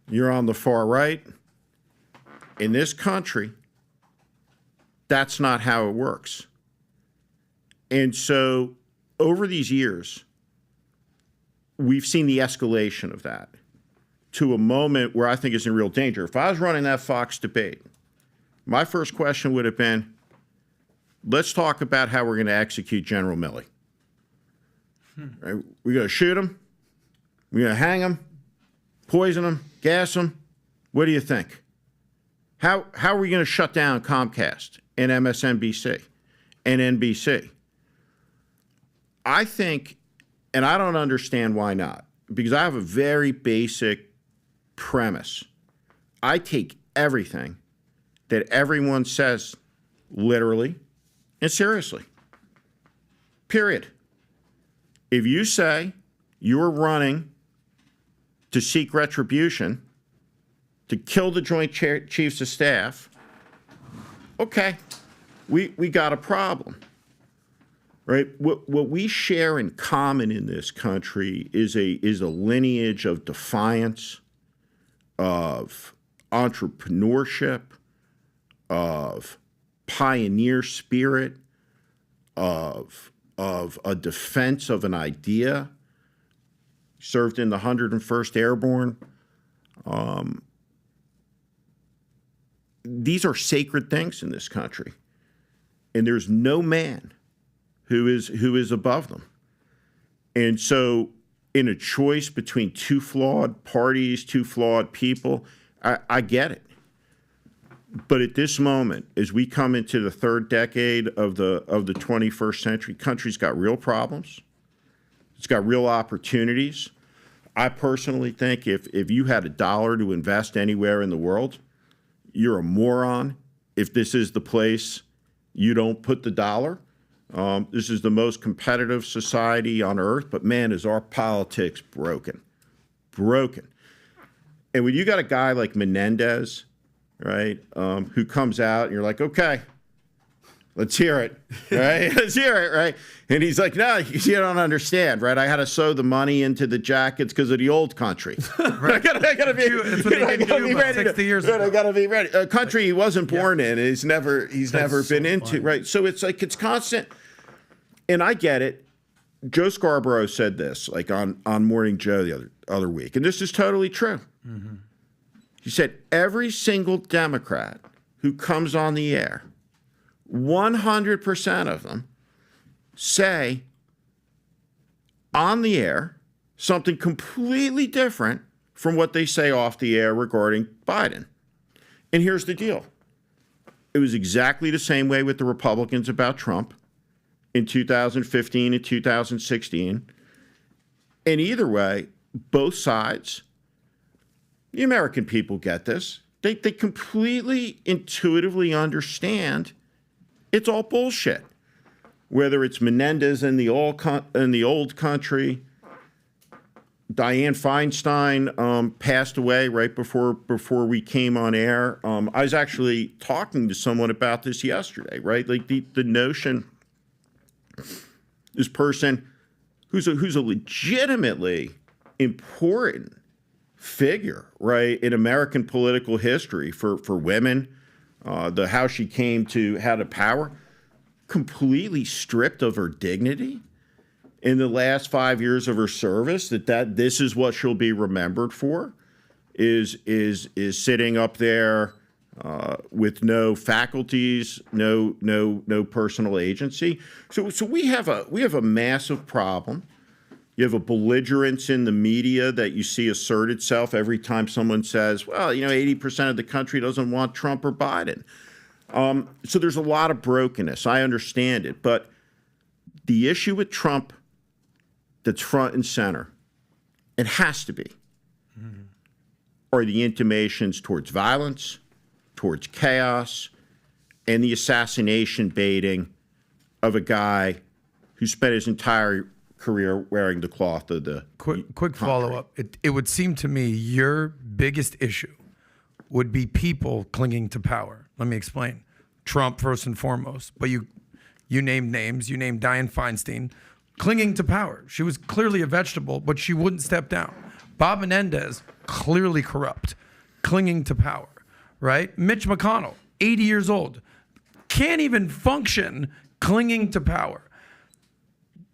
you're on the far right. In this country, that's not how it works. And so over these years, we've seen the escalation of that to a moment where I think is in real danger. If I was running that Fox debate, my first question would have been, let's talk about how we're going to execute General Milley. Right? We're going to shoot him. We're going to hang him, poison him, gas him. What do you think? How are we going to shut down Comcast and MSNBC and NBC? I think, and I don't understand why not, because I have a very basic premise. I take everything that everyone says literally and seriously. Period. If you say you're running to seek retribution, to kill the Joint Chiefs of Staff, okay, we got a problem, right? What we share in common in this country is a lineage of defiance, of entrepreneurship, of pioneer spirit, of a defense of an idea. Served in the 101st Airborne. These are sacred things in this country, and there's no man who is above them. And so, in a choice between two flawed parties, two flawed people, I get it. But at this moment, as we come into the third decade of the 21st century, country's got real problems. It's got real opportunities. I personally think if you had $1 to invest anywhere in the world, you're a moron. If this is the place you don't put the dollar, this is the most competitive society on earth. But man, is our politics broken. And when you got a guy like Menendez, right, who comes out and you're like, okay, let's hear it, right? Let's hear it, right? And he's like, no, you don't understand, right? I had to sew the money into the jackets because of the old country. Right. I gotta be, That's what they did to you about 60 years ago. I gotta be ready. A country he wasn't born in, he's never been into, right? So it's like, it's constant. And I get it. Joe Scarborough said this, like on Morning Joe the other week, and this is totally true. Mm-hmm. He said, every single Democrat who comes on the air, 100% of them say on the air something completely different from what they say off the air regarding Biden. And here's the deal. It was exactly the same way with the Republicans about Trump in 2015 and 2016. And either way, both sides, the American people get this. They completely intuitively understand it's all bullshit. Whether it's Menendez in the old country, Dianne Feinstein passed away right before we came on air. I was actually talking to someone about this yesterday, right? Like the notion, this person who's a legitimately important figure, right, in American political history for women, how she came to had a power, completely stripped of her dignity in the last 5 years of her service, that this is what she'll be remembered for, is sitting up there with no faculties, no personal agency. So we have a massive problem. You have a belligerence in the media that you see assert itself every time someone says, well, 80% of the country doesn't want Trump or Biden. So there's a lot of brokenness. I understand it. But the issue with Trump that's front and center, it has to be, are the intimations towards violence, towards chaos, and the assassination baiting of a guy who spent his entire career wearing the cloth of the quick follow-up. It would seem to me your biggest issue would be people clinging to power. Let me explain. Trump first and foremost, but you named names. You named Dianne Feinstein, clinging to power. She was clearly a vegetable, but she wouldn't step down. Bob Menendez, clearly corrupt, clinging to power, right? Mitch McConnell, 80 years old, can't even function, clinging to power.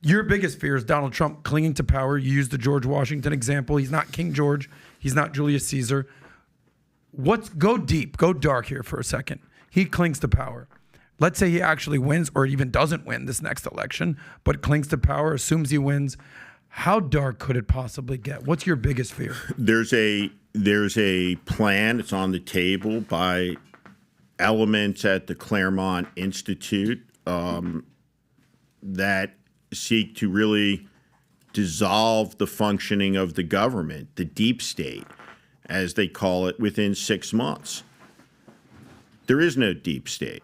Your biggest fear is Donald Trump clinging to power. You used the George Washington example. He's not King George. He's not Julius Caesar. Go deep, go dark here for a second. He clings to power. Let's say he actually wins or even doesn't win this next election, but clings to power, assumes he wins. How dark could it possibly get? What's your biggest fear? There's a plan. It's on the table by elements at the Claremont Institute that seek to really dissolve the functioning of the government, the deep state, as they call it, within 6 months. There is no deep state.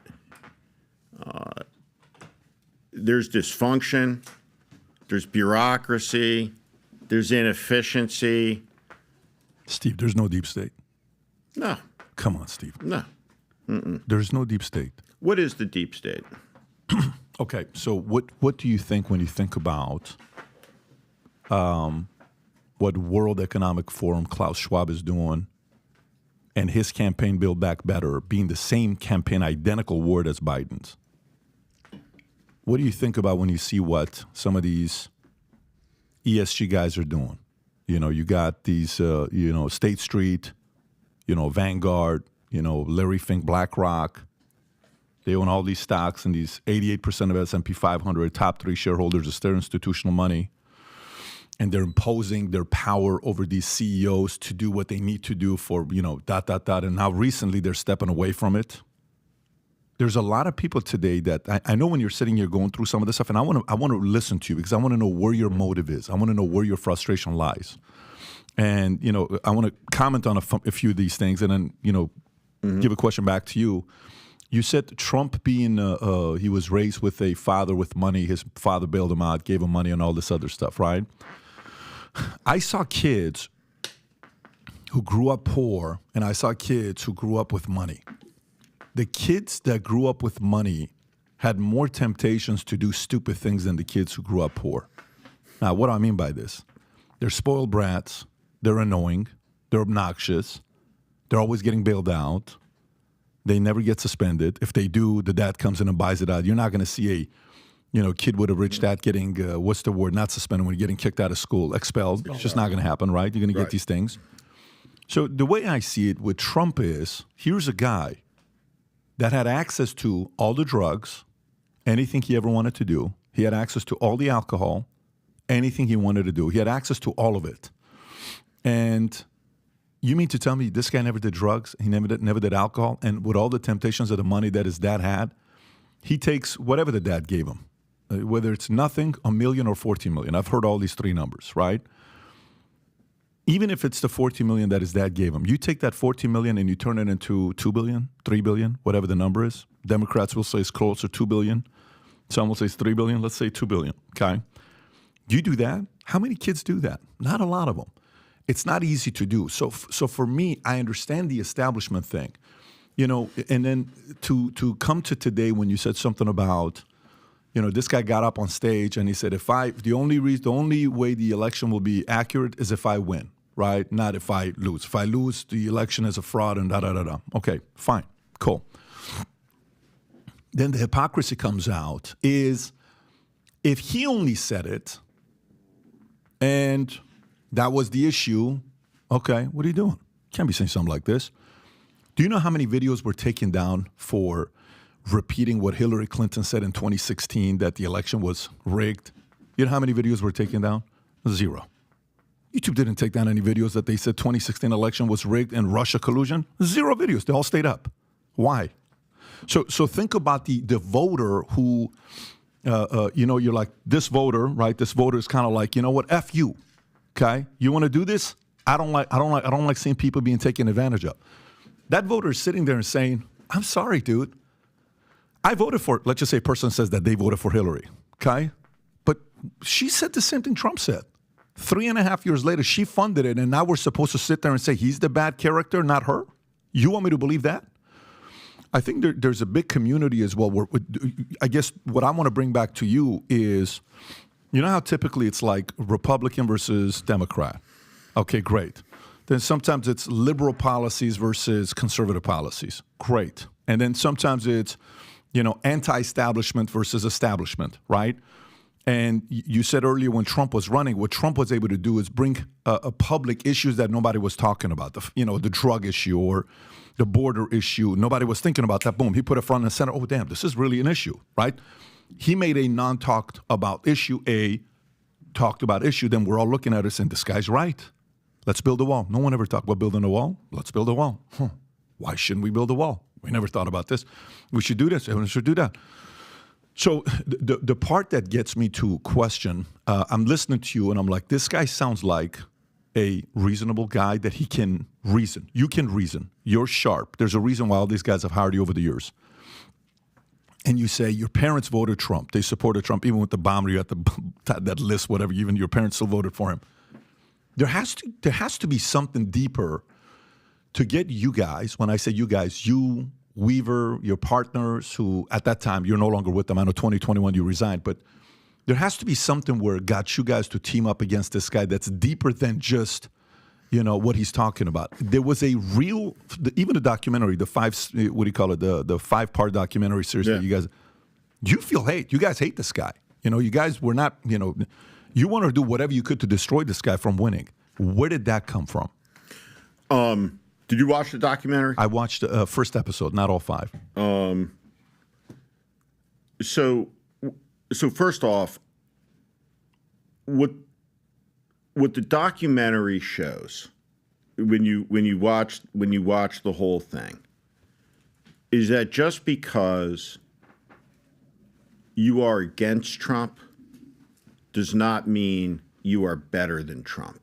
There's dysfunction, there's bureaucracy, there's inefficiency. Steve, there's no deep state. No. Come on, Steve. No. Mm-mm. There's no deep state. What is the deep state? Okay, so what do you think when you think about what World Economic Forum Klaus Schwab is doing and his campaign Build Back Better being the same campaign, identical word as Biden's? What do you think about when you see what some of these ESG guys are doing? You got these, State Street, Vanguard, Larry Fink, BlackRock. They own all these stocks, and these 88% of S&P 500 top 3 shareholders is their institutional money. And they're imposing their power over these CEOs to do what they need to do for, And now recently they're stepping away from it. There's a lot of people today that I know when you're sitting here going through some of this stuff, and I want to listen to you because I want to know where your motive is. I want to know where your frustration lies. And, I want to comment on a few of these things and then, give a question back to you. You said Trump being, he was raised with a father with money. His father bailed him out, gave him money and all this other stuff, right? I saw kids who grew up poor, and I saw kids who grew up with money. The kids that grew up with money had more temptations to do stupid things than the kids who grew up poor. Now, what do I mean by this? They're spoiled brats. They're annoying. They're obnoxious. They're always getting bailed out. They never get suspended. If they do, the dad comes in and buys it out. You're not going to see a kid with a rich dad getting, what's the word, not suspended, when you're getting kicked out of school, expelled. It's just not going to happen, right? You're going to get these things. So the way I see it with Trump is, here's a guy that had access to all the drugs, anything he ever wanted to do. He had access to all the alcohol, anything he wanted to do. He had access to all of it. And you mean to tell me this guy never did drugs? He never did alcohol? And with all the temptations of the money that his dad had, he takes whatever the dad gave him, whether it's nothing, $1 million, or $14 million. I've heard all these three numbers, right? Even if it's the $14 million that his dad gave him, you take that $14 million and you turn it into $2 billion, $3 billion, whatever the number is. Democrats will say it's closer to $2 billion. Some will say it's $3 billion. Let's say $2 billion, okay? You do that? How many kids do that? Not a lot of them. It's not easy to do. So for me, I understand the establishment thing, and then to come to today when you said something about, this guy got up on stage and he said, the only way the election will be accurate is if I win, right? Not if I lose. If I lose, the election is a fraud and da-da-da-da. Okay, fine, cool. Then the hypocrisy comes out is if he only said it and that was the issue, okay, what are you doing? Can't be saying something like this. Do you know how many videos were taken down for repeating what Hillary Clinton said in 2016, that the election was rigged? You know how many videos were taken down? 0. YouTube didn't take down any videos that they said 2016 election was rigged and Russia collusion. 0 videos. They all stayed up. Why? So think about the voter who, you're like, this voter, right? This voter is kind of like, you know what? F you. Okay? You want to do this? I don't like seeing people being taken advantage of. That voter is sitting there and saying, I'm sorry, dude. I voted for, let's just say a person says that they voted for Hillary, okay? But she said the same thing Trump said. 3.5 years later, she funded it, and now we're supposed to sit there and say he's the bad character, not her? You want me to believe that? I think there's a big community as well. I guess what I want to bring back to you is, you know how typically it's like Republican versus Democrat? Okay, great. Then sometimes it's liberal policies versus conservative policies. Great. And then sometimes it's, anti-establishment versus establishment, right? And you said earlier when Trump was running, what Trump was able to do is bring public issues that nobody was talking about, the drug issue or the border issue. Nobody was thinking about that. Boom, he put it front and center. Oh, damn, this is really an issue, right? He made a non-talked about issue a talked about issue. Then we're all looking at it saying, this guy's right. Let's build a wall. No one ever talked about building a wall. Let's build a wall. Why shouldn't we build a wall? We never thought about this. We should do this. We should do that. So the part that gets me to question, I'm listening to you and I'm like, this guy sounds like a reasonable guy that he can reason. You can reason. You're sharp. There's a reason why all these guys have hired you over the years. And you say your parents voted Trump. They supported Trump even with the bomber. You had that list, whatever. Even your parents still voted for him. There has to be something deeper to get you guys. When I say you guys, you, Weaver, your partners, who at that time you're no longer with them. I know 2021 you resigned, but there has to be something where it got you guys to team up against this guy that's deeper than just, what he's talking about. There was a real, even the documentary, the 5-part documentary series that you guys, you feel hate. You guys hate this guy. You guys were not, you want to do whatever you could to destroy this guy from winning. Where did that come from? Did you watch the documentary? I watched the first episode, not all 5. So first off, what the documentary shows when you watch the whole thing is that just because you are against Trump does not mean you are better than Trump.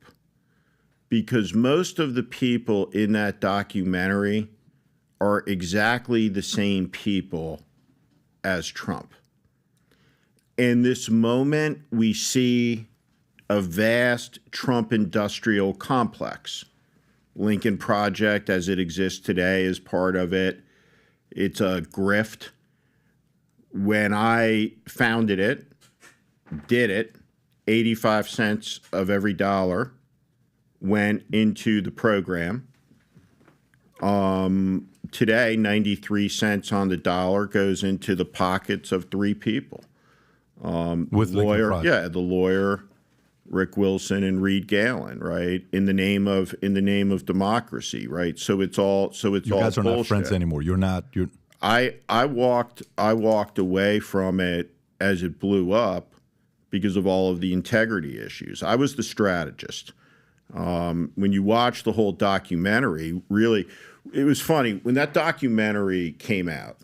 Because most of the people in that documentary are exactly the same people as Trump. In this moment, we see a vast Trump industrial complex. Lincoln Project as it exists today is part of it. It's a grift. When I founded it, did it, 85 cents of every dollar went into the program. Today, 93 cents on the dollar goes into the pockets of 3 people. With the lawyer, Rick Wilson and Reed Galen, right? In the name of democracy, right? So it's all You guys are bullshit. not friends anymore. I walked away from it as it blew up because of all of the integrity issues. I was the strategist. When you watch the whole documentary, really, it was funny. When that documentary came out,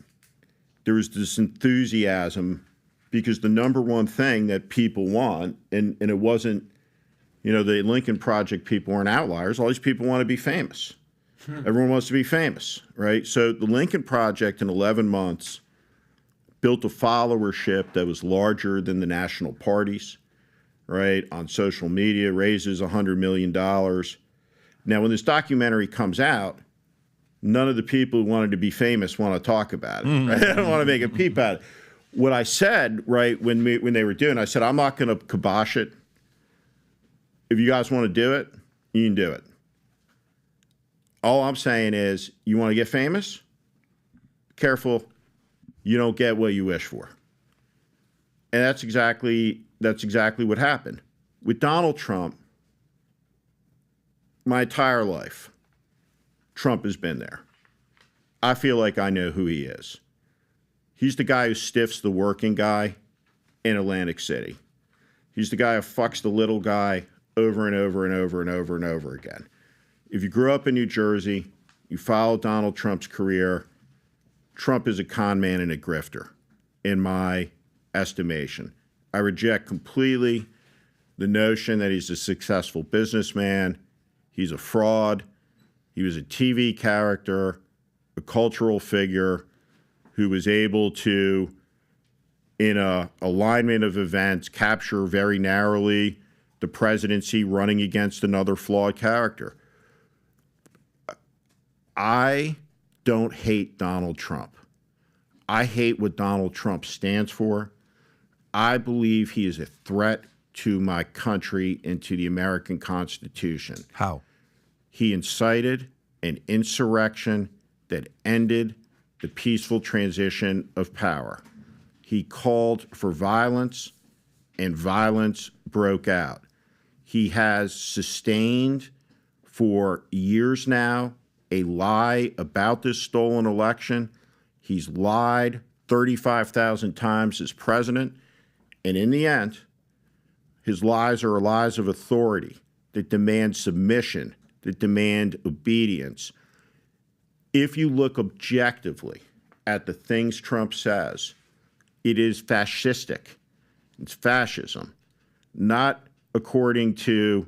there was this enthusiasm because the number one thing that people want, and it wasn't, the Lincoln Project people weren't outliers. All these people want to be famous. Everyone wants to be famous, right? So the Lincoln Project in 11 months built a followership that was larger than the national parties, right? On social media, raises $100 million. Now, when this documentary comes out, none of the people who wanted to be famous want to talk about it. Right? I don't want to make a peep at it. What I said, right, when they were doing it, I said, I'm not going to kibosh it. If you guys want to do it, you can do it. All I'm saying is, you want to get famous? Careful, you don't get what you wish for. And that's exactly what happened. With Donald Trump, my entire life, Trump has been there. I feel like I know who he is. He's the guy who stiffs the working guy in Atlantic City. He's the guy who fucks the little guy over and over and over and over and over again. If you grew up in New Jersey, you followed Donald Trump's career, Trump is a con man and a grifter, in my estimation. I reject completely the notion that he's a successful businessman. He's a fraud. He was a TV character, a cultural figure who was able to, in a alignment of events, capture very narrowly the presidency running against another flawed character. I don't hate Donald Trump. I hate what Donald Trump stands for. I believe he is a threat to my country and to the American Constitution. How? He incited an insurrection that ended the peaceful transition of power. He called for violence, and violence broke out. He has sustained for years now a lie about this stolen election. He's lied 35,000 times as president. And in the end, his lies are lies of authority that demand submission, that demand obedience. If you look objectively at the things Trump says, it is fascistic. It's fascism, not according to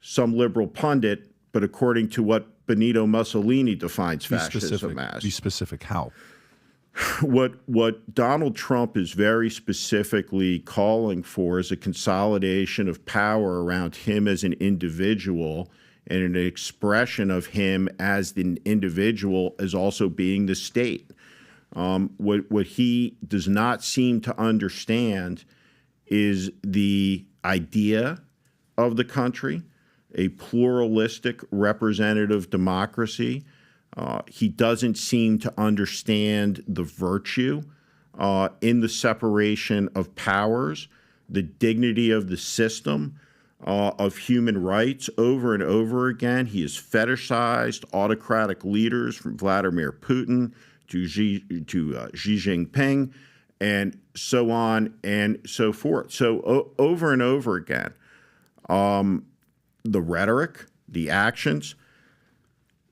some liberal pundit, but according to what Benito Mussolini defines fascism as. Be specific. How? What Donald Trump is very specifically calling for is a consolidation of power around him as an individual and an expression of him as an individual as also being the state. What he does not seem to understand is the idea of the country, a pluralistic representative democracy. He doesn't seem to understand the virtue in the separation of powers, the dignity of the system, of human rights. Over and over again, he has fetishized autocratic leaders from Vladimir Putin to Xi Jinping, and so on and so forth. So over and over again, the rhetoric, the actions.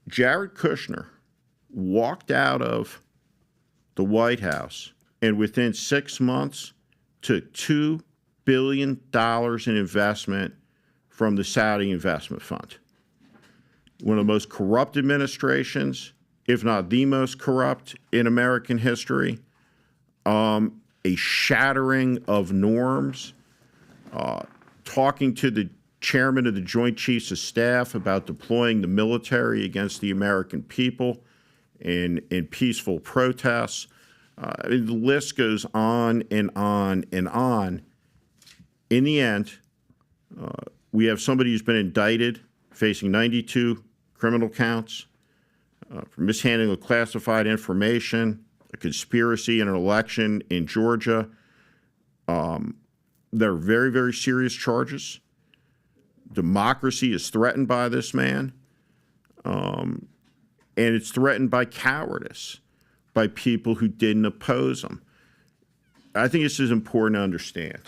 Jared Kushner walked out of the White House and within 6 months took $2 billion in investment from the Saudi investment fund. One of the most corrupt administrations, if not the most corrupt in American history. A shattering of norms, talking to the chairman of the Joint Chiefs of Staff about deploying the military against the American people in peaceful protests. The list goes on and on and on. In the end, we have somebody who's been indicted, facing 92 criminal counts for mishandling of classified information, a conspiracy in an election in Georgia. They're very, very serious charges. Democracy is threatened by this man, and it's threatened by cowardice, by people who didn't oppose him. I think this is important to understand.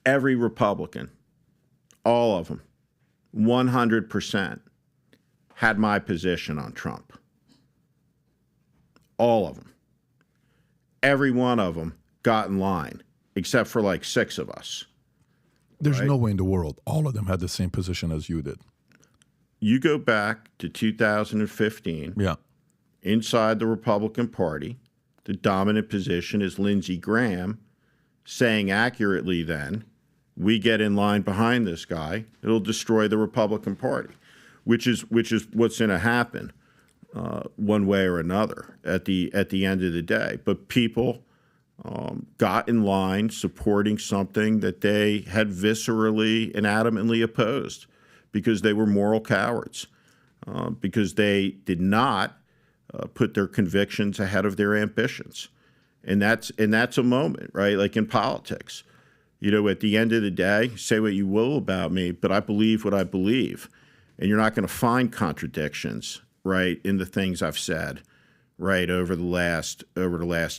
Every Republican, all of them, 100%, had my position on Trump. All of them. Every one of them got in line, except for like 6 of us. There's no way in the world all of them had the same position as you did. You go back to 2015. Yeah. Inside the Republican Party, the dominant position is Lindsey Graham saying accurately then, we get in line behind this guy, it'll destroy the Republican Party, which is what's going to happen one way or another at the end of the day. But people got in line supporting something that they had viscerally and adamantly opposed because they were moral cowards, because they did not put their convictions ahead of their ambitions. And that's a moment, right? Like in politics. You know, at the end of the day, say what you will about me, but I believe what I believe. And you're not going to find contradictions, right, in the things I've said, right, over the last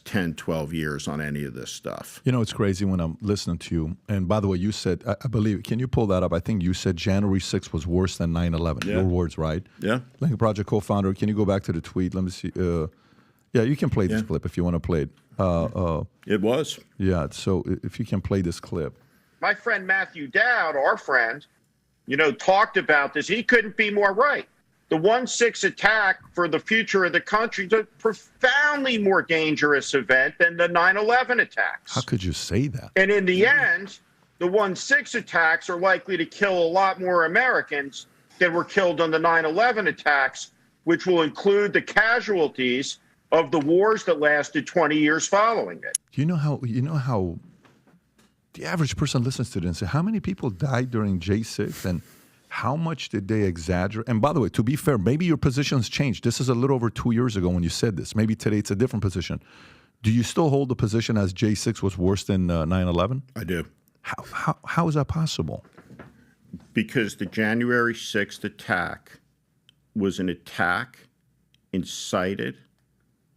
10, 12 years on any of this stuff. You know, it's crazy when I'm listening to you. And by the way, you said, I believe, can you pull that up? I think you said January 6th was worse than 9/11. Yeah. Your words, right? Yeah. Lincoln Project co-founder. Can you go back to the tweet? Let me see. Yeah, you can play this clip if you want to play it. It was. Yeah, so if you can play this clip. My friend Matthew Dowd, our friend, talked about this. He couldn't be more right. The 1/6 attack for the future of the country is a profoundly more dangerous event than the 9/11 attacks. How could you say that? And in the end, the 1/6 attacks are likely to kill a lot more Americans than were killed on the 9/11 attacks, which will include the casualties of the wars that lasted 20 years following it. You know how the average person listens to this and say, how many people died during J6 and how much did they exaggerate? And by the way, to be fair, maybe your position's changed. This is a little over 2 years ago when you said this. Maybe today it's a different position. Do you still hold the position as J6 was worse than 9/11? I do. How is that possible? Because the January 6th attack was an attack incited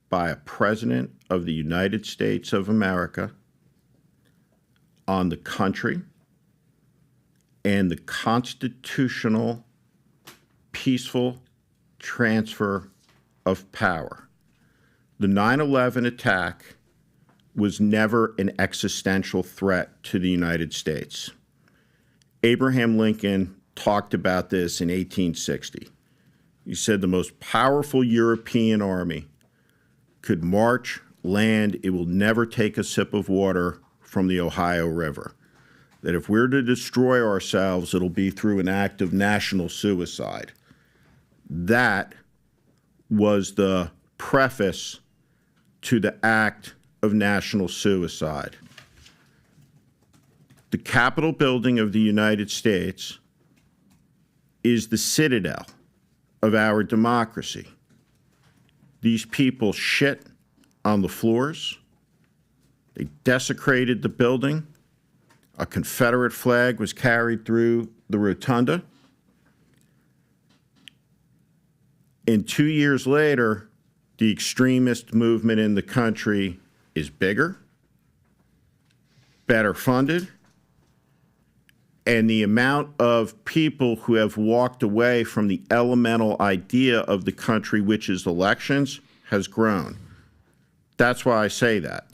by a president of the United States of America on the country and the constitutional, peaceful transfer of power. The 9/11 attack was never an existential threat to the United States. Abraham Lincoln talked about this in 1860. He said the most powerful European army could march, land, it will never take a sip of water from the Ohio River. That if we're to destroy ourselves, it'll be through an act of national suicide. That was the preface to the act of national suicide. The Capitol building of the United States is the citadel of our democracy. These people shit on the floors. They desecrated the building. A Confederate flag was carried through the rotunda. And 2 years later, the extremist movement in the country is bigger, better funded, and the amount of people who have walked away from the elemental idea of the country, which is elections, has grown. That's why I say that.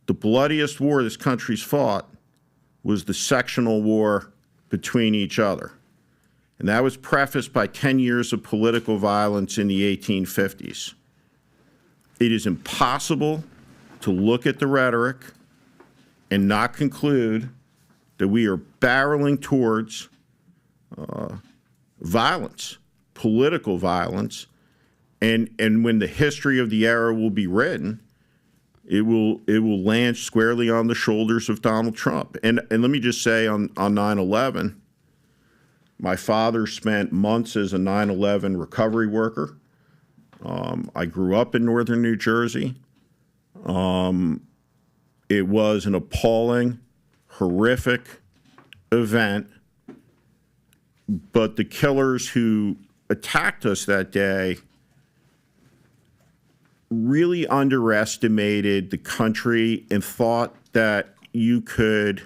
The bloodiest war this country's fought was the sectional war between each other. And that was prefaced by 10 years of political violence in the 1850s. It is impossible to look at the rhetoric and not conclude that we are barreling towards violence, political violence, and when the history of the era will be written, it will land squarely on the shoulders of Donald Trump. And let me just say on 9/11, my father spent months as a 9/11 recovery worker. I grew up in northern New Jersey. It was an appalling, horrific event. But the killers who attacked us that day really underestimated the country and thought that you could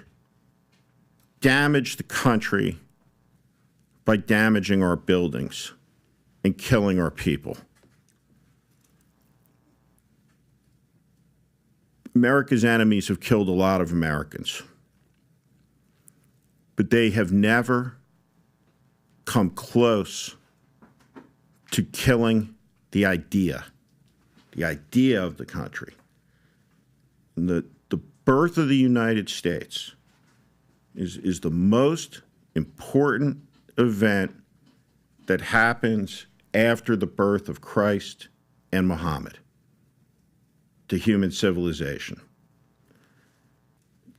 damage the country by damaging our buildings and killing our people. America's enemies have killed a lot of Americans, but they have never come close to killing the idea of the country. And the birth of the United States is the most important event that happens after the birth of Christ and Muhammad to human civilization.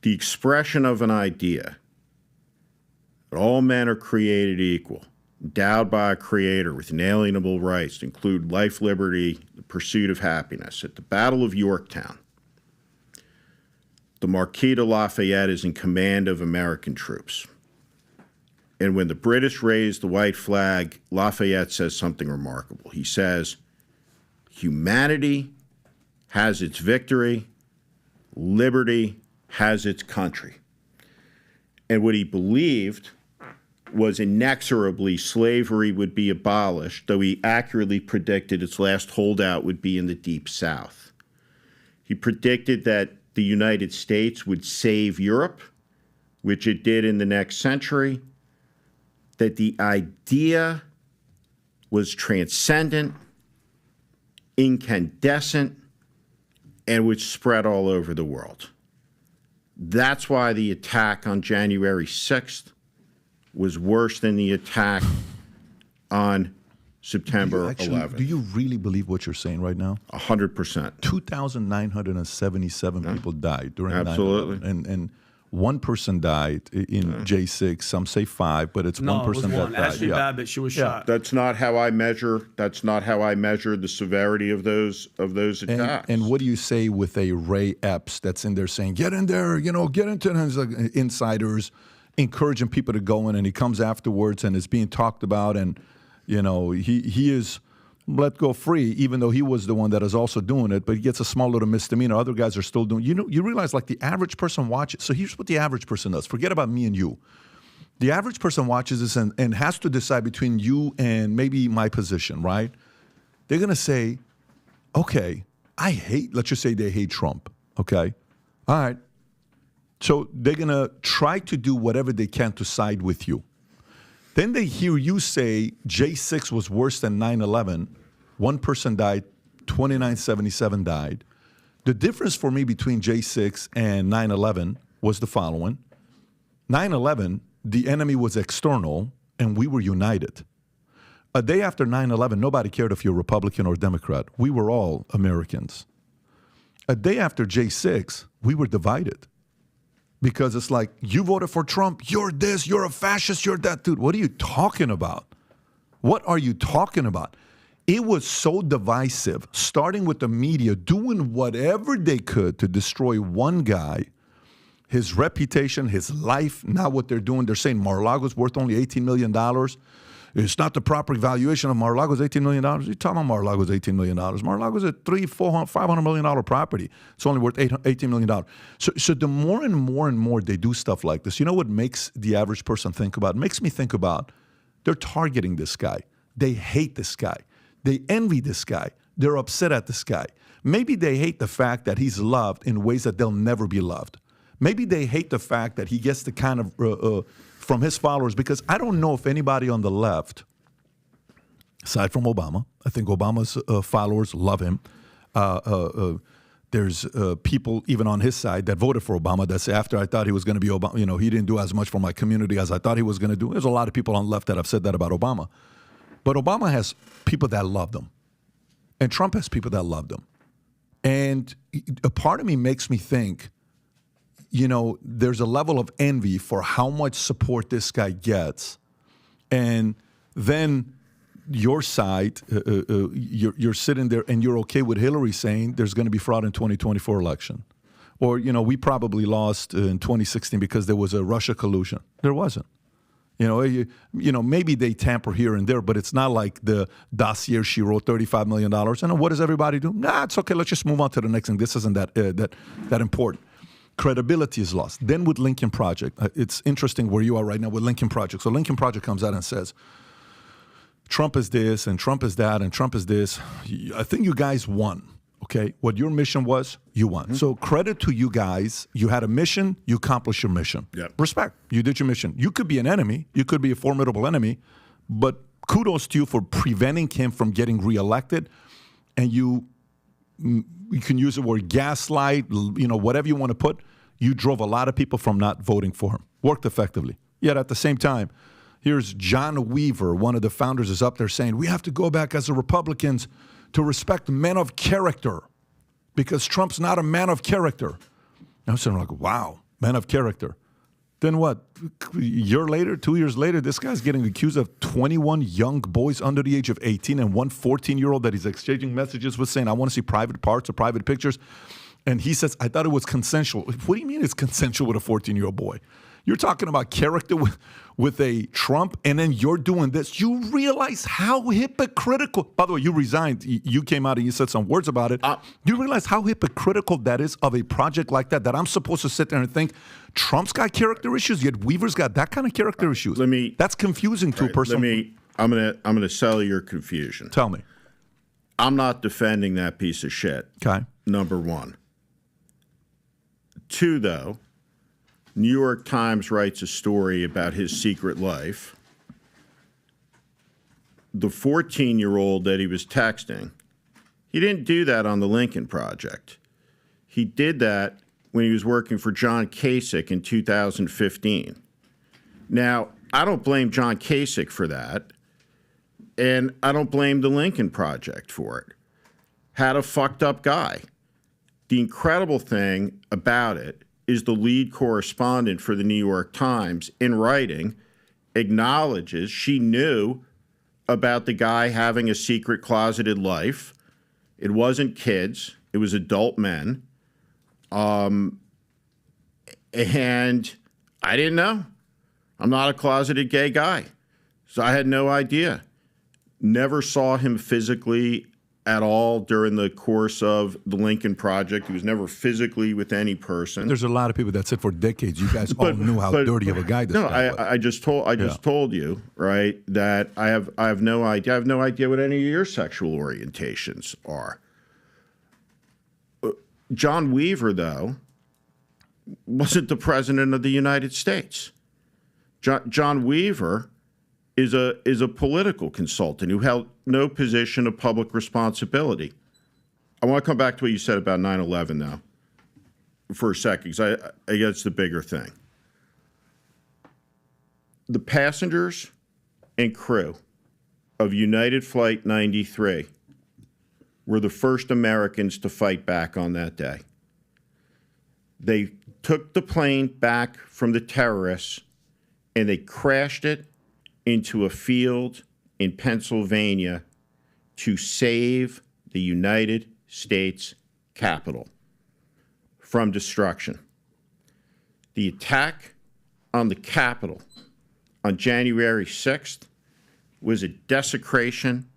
The expression of an idea that all men are created equal, endowed by a creator with inalienable rights to include life, liberty, the pursuit of happiness. At the Battle of Yorktown, the Marquis de Lafayette is in command of American troops. And when the British raise the white flag, Lafayette says something remarkable. He says, humanity has its victory, liberty has its country. And what he believed was inexorably slavery would be abolished, though he accurately predicted its last holdout would be in the Deep South. He predicted that the United States would save Europe, which it did in the next century, that the idea was transcendent, incandescent, and would spread all over the world. That's why the attack on January 6th was worse than the attack on September 11th. Do you really believe what you're saying right now? 100%. 2,977 people died during 9/11. Absolutely. And one person died in J6. Some say 5, but it's one person that died. Ashley Babbitt, she was shot. That's not how I measure. That's not how I measure the severity of those attacks. And what do you say with a Ray Epps that's in there saying, "Get in there, get into it," and it's like insiders encouraging people to go in, and he comes afterwards and is being talked about, and he is let go free, even though he was the one that is also doing it, but he gets a small little misdemeanor. Other guys are still doing. You realize like the average person watches. So here's what the average person does. Forget about me and you. The average person watches this and has to decide between you and maybe my position, right? They're gonna say, okay, let's just say they hate Trump. Okay, all right. So they're gonna try to do whatever they can to side with you. Then they hear you say J6 was worse than 9/11. One person died, 2,977 died. The difference for me between J6 and 9/11 was the following. 9/11, the enemy was external, and we were united. A day after 9/11, nobody cared if you're Republican or Democrat. We were all Americans. A day after J6, we were divided. Because it's like, you voted for Trump, you're this, you're a fascist, you're that. Dude, what are you talking about? What are you talking about? It was so divisive, starting with the media, doing whatever they could to destroy one guy, his reputation, his life. Now what they're doing, they're saying Mar-a-Lago's worth only $18 million. It's not the proper valuation of Mar-a-Lago's $18 million. You're talking about Mar-a-Lago's $18 million. Mar-a-Lago's a $500 million property. It's only worth $18 million. So the more and more they do stuff like this, you know what makes the average person think about? It makes me think about they're targeting this guy. They hate this guy. They envy this guy. They're upset at this guy. Maybe they hate the fact that he's loved in ways that they'll never be loved. Maybe they hate the fact that he gets the kind of from his followers, because I don't know if anybody on the left, aside from Obama, I think Obama's followers love him. there's people even on his side that voted for Obama that say after I thought he was going to be Obama, he didn't do as much for my community as I thought he was going to do. There's a lot of people on the left that have said that about Obama. But Obama has people that love him. And Trump has people that loved him. And a part of me makes me think, there's a level of envy for how much support this guy gets. And then your side, you're sitting there and you're okay with Hillary saying there's going to be fraud in 2024 election. Or, we probably lost in 2016 because there was a Russia collusion. There wasn't. Maybe they tamper here and there, but it's not like the dossier she wrote, $35 million. And what does everybody do? Nah, it's okay. Let's just move on to the next thing. This isn't that important. Credibility is lost. Then with Lincoln Project, it's interesting where you are right now with Lincoln Project. So Lincoln Project comes out and says, Trump is this and Trump is that and Trump is this. I think you guys won. Okay, what your mission was, you won. Mm-hmm. So credit to you guys. You had a mission, you accomplished your mission. Yep. Respect. You did your mission. You could be an enemy. You could be a formidable enemy, but kudos to you for preventing him from getting reelected. And you can use the word gaslight, whatever you want to put. You drove a lot of people from not voting for him. Worked effectively. Yet at the same time, here's John Weaver, one of the founders, is up there saying, we have to go back as the Republicans to respect men of character because Trump's not a man of character. I'm saying, like, wow, man of character. Then what? A year later, 2 years later, this guy's getting accused of 21 young boys under the age of 18 and one 14-year-old that he's exchanging messages with saying, I want to see private parts or private pictures. And he says, I thought it was consensual. What do you mean it's consensual with a 14-year-old boy? You're talking about character with a Trump, and then you're doing this. You realize how hypocritical. By the way, you resigned. You came out and you said some words about it. You realize how hypocritical that is of a project like that I'm supposed to sit there and think Trump's got character issues, yet Weaver's got that kind of character issues. That's confusing to a person. I'm gonna sell your confusion. Tell me. I'm not defending that piece of shit. Okay. Number one. Two, though. New York Times writes a story about his secret life. The 14-year-old that he was texting, he didn't do that on the Lincoln Project. He did that when he was working for John Kasich in 2015. Now, I don't blame John Kasich for that, and I don't blame the Lincoln Project for it. Had a fucked up guy. The incredible thing about it is the lead correspondent for the New York Times, in writing, acknowledges she knew about the guy having a secret closeted life. It wasn't kids. It was adult men. And I didn't know. I'm not a closeted gay guy. So I had no idea. Never saw him physically at all during the course of the Lincoln Project. He was never physically with any person. There's a lot of people that said for decades, you guys all knew how dirty of a guy this guy was. I just told you, right, that I have no idea. I have no idea what any of your sexual orientations are. John Weaver, though, wasn't the president of the United States. John Weaver is a political consultant who held no position of public responsibility. I want to come back to what you said about 9/11, though, for a second, because I guess it's the bigger thing. The passengers and crew of United Flight 93 were the first Americans to fight back on that day. They took the plane back from the terrorists, and they crashed it into a field in Pennsylvania to save the United States Capitol from destruction. The attack on the Capitol on January 6th was a desecration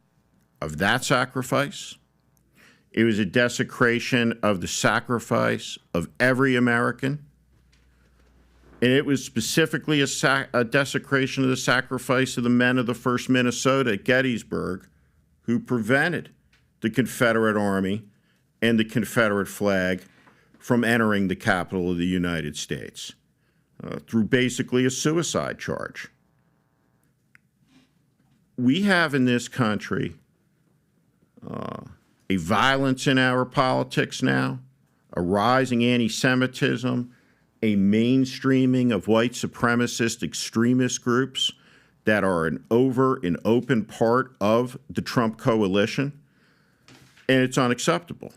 of that sacrifice. It was a desecration of the sacrifice of every American. And it was specifically a desecration of the sacrifice of the men of the 1st Minnesota at Gettysburg, who prevented the Confederate Army and the Confederate flag from entering the capital of the United States through basically a suicide charge. We have in this country a violence in our politics now a rising anti-Semitism, a mainstreaming of white supremacist extremist groups that are an open part of the Trump coalition, and it's unacceptable.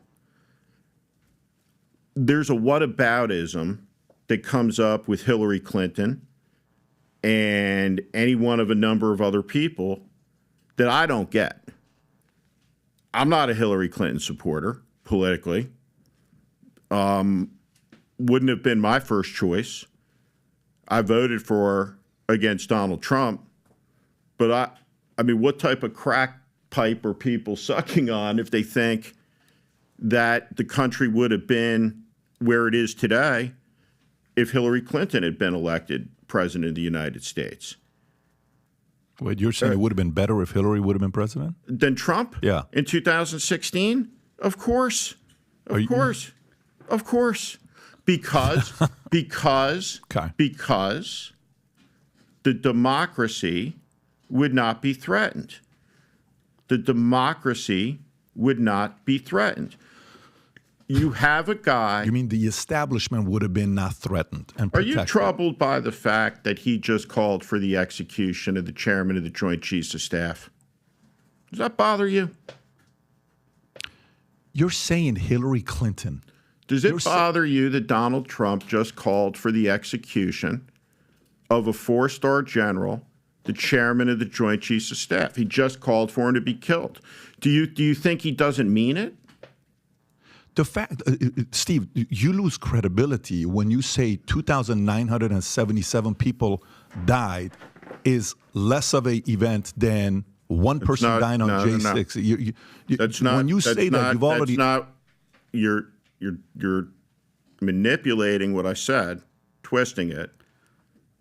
There's a whataboutism that comes up with Hillary Clinton and any one of a number of other people that I don't get. I'm not a Hillary Clinton supporter politically. Wouldn't have been my first choice. I voted for against Donald Trump, but I mean, what type of crack pipe are people sucking on if they think that the country would have been where it is today if Hillary Clinton had been elected president of the United States? Wait, you're saying it would have been better if Hillary would have been president? Than Trump? Yeah. In 2016? Of course. Of course. Of course. Because the democracy would not be threatened. The democracy would not be threatened. You have a guy. You mean the establishment would have been not threatened and Are protected? you troubled by the fact that he just called for the execution of the chairman of the Joint Chiefs of Staff? Does that bother you? You're saying Hillary Clinton. Does it bother you that Donald Trump just called for the execution of a 4-star general, the chairman of the Joint Chiefs of Staff? He just called for him to be killed. Do you think he doesn't mean it? The fact, Steve, you lose credibility when you say 2,977 people died is less of an event than one person dying on J6. No. That's not. When you say that, you've already. That's not. You're manipulating what I said, twisting it.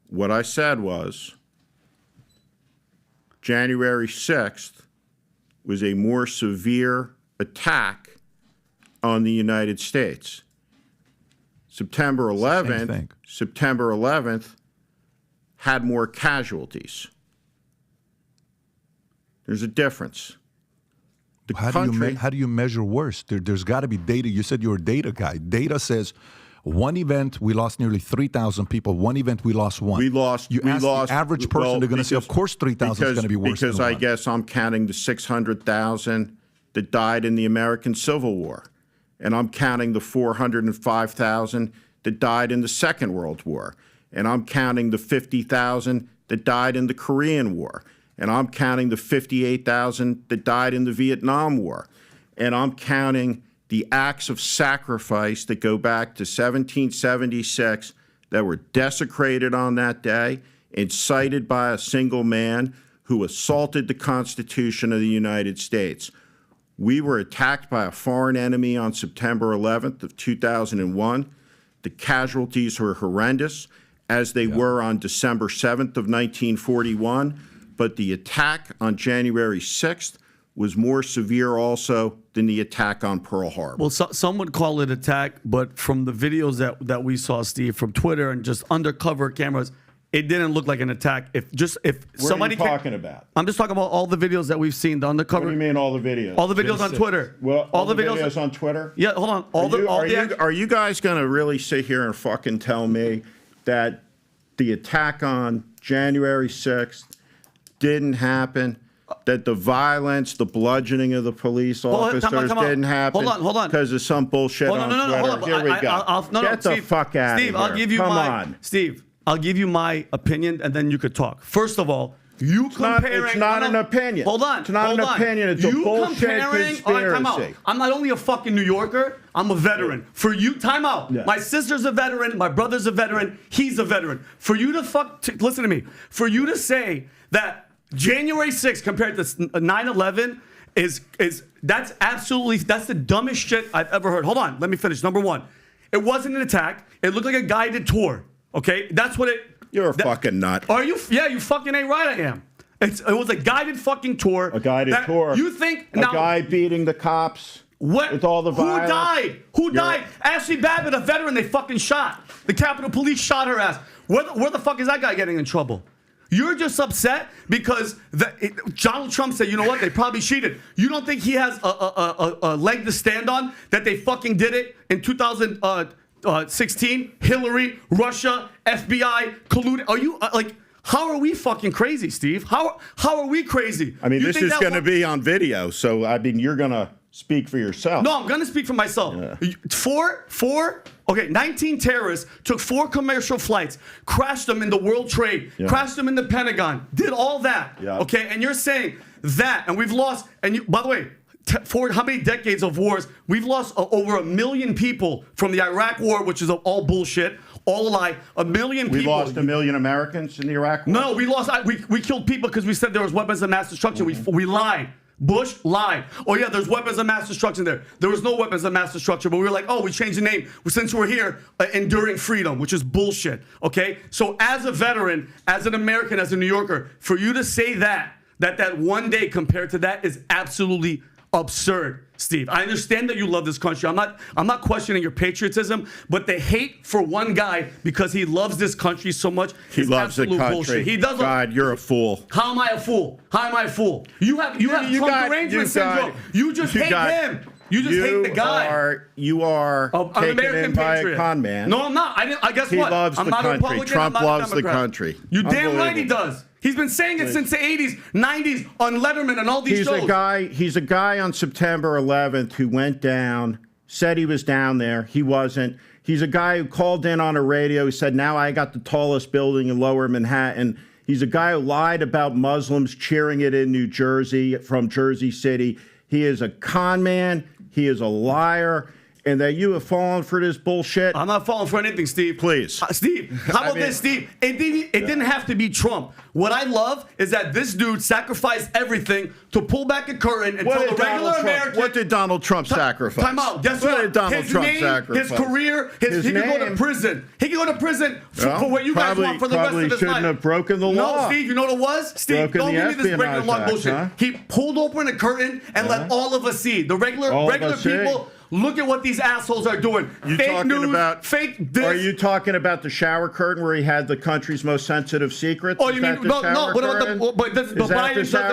What I said was January 6th was a more severe attack on the United States. September 11th had more casualties. There's a difference. How do you measure worse? There's got to be data. You said you're a data guy. Data says one event we lost nearly 3,000 people. One event we lost one. The average person, they're going to say, of course 3,000 is going to be worse because than I one. guess I'm counting the 600,000 that died in the American Civil War. And I'm counting the 405,000 that died in the Second World War. And I'm counting the 50,000 that died in the Korean War. And I'm counting the 58,000 that died in the Vietnam War. And I'm counting the acts of sacrifice that go back to 1776 that were desecrated on that day, incited by a single man who assaulted the Constitution of the United States. We were attacked by a foreign enemy on September 11th of 2001. The casualties were horrendous, as they were on December 7th of 1941. But the attack on January 6th was more severe also than the attack on Pearl Harbor. Well, some would call it attack, but from the videos that we saw, Steve, from Twitter and just undercover cameras, it didn't look like an attack. If somebody what are you talking about? I'm just talking about all the videos that we've seen, the undercover. What do you mean all the videos? All the videos on Twitter. Well, all the videos on Twitter? Yeah, hold on. Are you guys going to really sit here and fucking tell me that the attack on January 6th didn't happen? That the violence, the bludgeoning of the police officers didn't happen? Hold on. Because of some bullshit on Twitter? Hold on. Here we go. Get the fuck out of here. Steve, I'll give you Steve, I'll give you my opinion, and then you could talk. First of all, it's not an opinion. Hold on. It's not an opinion. It's a bullshit conspiracy. I'm not only a fucking New Yorker, I'm a veteran. For you, time out. Yeah. My sister's a veteran. My brother's a veteran. He's a veteran. For you to listen to me. For you to say that January 6th compared to 9/11 that's the dumbest shit I've ever heard. Hold on. Let me finish. Number one, it wasn't an attack. It looked like a guided tour. Okay? That's what it... You're a fucking nut. Are you? Yeah, you fucking ain't right. I am. It was a guided fucking tour. A guided tour. You think a guy beating the cops? What? With all the violence? Who died? Ashley Babbitt, a veteran, they fucking shot. The Capitol Police shot her ass. Where the fuck is that guy getting in trouble? You're just upset because Donald Trump said, you know what, they probably cheated. You don't think he has a leg to stand on that they fucking did it in 2016? Hillary, Russia, FBI, colluded. Are you how are we fucking crazy, Steve? How are we crazy? I mean, this is going to be on video, so I mean, you're going to speak for yourself. No, I'm going to speak for myself. Yeah. 19 terrorists took 4 commercial flights, crashed them in the World Trade, crashed them in the Pentagon, did all that. Yeah. Okay, and you're saying that, and we've lost, by the way, for how many decades of wars, we've lost over 1 million people from the Iraq War, which is all bullshit. All a lie. 1 million people. We lost 1 million Americans in the Iraq War? No, we lost. We killed people because we said there was weapons of mass destruction. We lied. Bush lied. Oh, yeah, there's weapons of mass destruction there. There was no weapons of mass destruction, but we were like, oh, we changed the name. Since we're here, enduring freedom, which is bullshit. Okay? So as a veteran, as an American, as a New Yorker, for you to say that one day compared to that is absolutely absurd, Steve. I understand that you love this country. I'm not questioning your patriotism, but the hate for one guy because he loves this country so much he is loves absolute the country. Bullshit. He does. God, you're a fool. How am I a fool? How am I a fool? You have Trump derangement syndrome. You just hate him. You just hate the guy. You are taken in by a con man. No, I'm not. I guess what? He loves the country. Trump loves the country. You damn right he does. He's been saying it since the 80s, 90s on Letterman and all these shows. He's a guy on September 11th who went down, said he was down there. He wasn't. He's a guy who called in on a radio. He said, now I got the tallest building in Lower Manhattan. He's a guy who lied about Muslims cheering it in New Jersey from Jersey City. He is a con man. He is a liar. And that you have fallen for this bullshit. I'm not falling for anything, Steve. Please. Steve, how about this, Steve? It didn't have to be Trump. What I love is that this dude sacrificed everything to pull back a curtain and tell the regular American. What did Donald Trump sacrifice? Time out. Guess what? What did Donald Trump sacrifice? His career, he could go to prison. He could go to prison for what you guys want for the rest of his life. Probably shouldn't have broken the law. No, Steve, you know what it was? Steve, don't give me this breaking the law bullshit. Huh? He pulled open a curtain and let all of us see. The regular people. Look at what these assholes are doing. Fake news, fake this. Are you talking about the shower curtain where he had the country's most sensitive secrets? Oh, you mean no? What about the Biden doesn't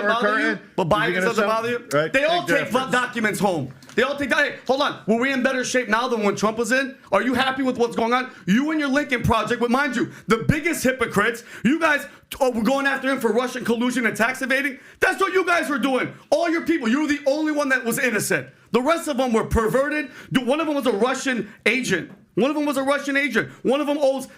bother you? But Biden doesn't bother you? Right? They all take documents home. They all take. Hey, hold on. Were we in better shape now than when Trump was in? Are you happy with what's going on? You and your Lincoln Project, but mind you, the biggest hypocrites. You guys were going after him for Russian collusion and tax evading. That's what you guys were doing. All your people. You were the only one that was innocent. The rest of them were perverted. One of them was a Russian agent. One of them owes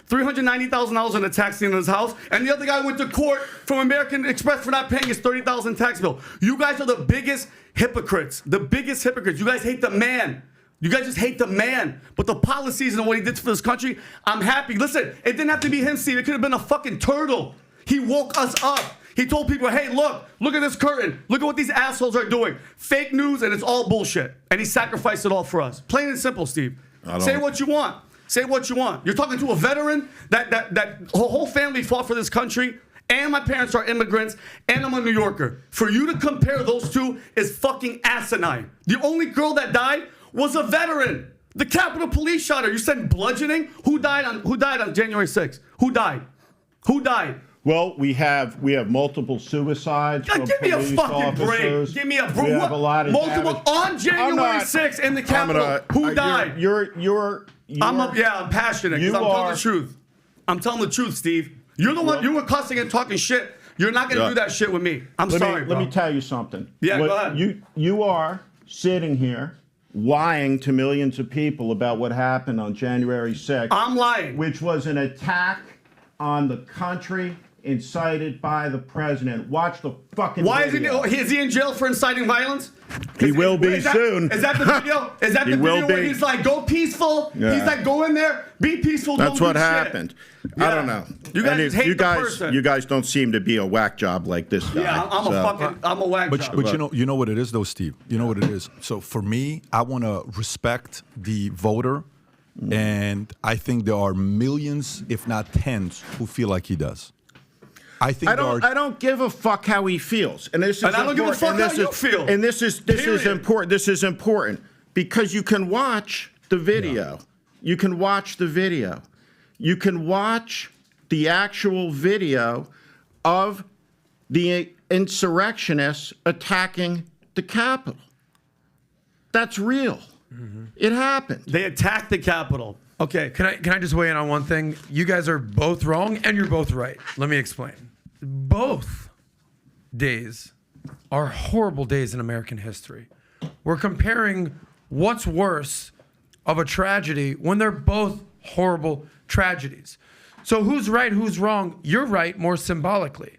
$390,000 in a tax lien on his house, and the other guy went to court from American Express for not paying his $30,000 tax bill. You guys are the biggest hypocrites. The biggest hypocrites. You guys hate the man. You guys just hate the man. But the policies and what he did for this country, I'm happy. Listen, it didn't have to be him, Steve. It could have been a fucking turtle. He woke us up. He told people, hey, look at this curtain. Look at what these assholes are doing. Fake news, and it's all bullshit. And he sacrificed it all for us. Plain and simple, Steve. Say what you want. Say what you want. You're talking to a veteran that whole family fought for this country, and my parents are immigrants, and I'm a New Yorker. For you to compare those two is fucking asinine. The only girl that died was a veteran. The Capitol Police shot her. You said bludgeoning? Who died on January 6th? Who died? Well, we have multiple suicides. God, give me a fucking break. Give me a break. We have a lot of multiple on January 6th in the Capitol. Who died? I'm passionate because I'm telling the truth. I'm telling the truth, Steve. You're the one. You were cussing and talking shit. You're not going to do that shit with me. Sorry, bro. Let me tell you something. Yeah, go ahead. You are sitting here lying to millions of people about what happened on January 6th. I'm lying. Which was an attack on the country incited by the president. Watch the fucking video. Is he in jail for inciting violence? He will be soon. Is that the video? Is that the video where he's like, go peaceful? Yeah. He's like, go in there, be peaceful. That's what happened. Yeah. I don't know. You guys hate the person. You guys don't seem to be a whack job like this guy. Yeah, I'm a whack job. But you know what it is though, Steve? You know what it is? So for me, I want to respect the voter, and I think there are millions, if not tens, who feel like he does. I don't give a fuck how he feels, and this is I don't give a fuck how you feel. And this is important. This is important because you can watch the video. Yeah. You can watch the video. You can watch the actual video of the insurrectionists attacking the Capitol. That's real. Mm-hmm. It happened. They attacked the Capitol. Okay. Can I just weigh in on one thing? You guys are both wrong and you're both right. Let me explain. Both days are horrible days in American history. We're comparing what's worse of a tragedy when they're both horrible tragedies. So who's right, who's wrong? You're right more symbolically.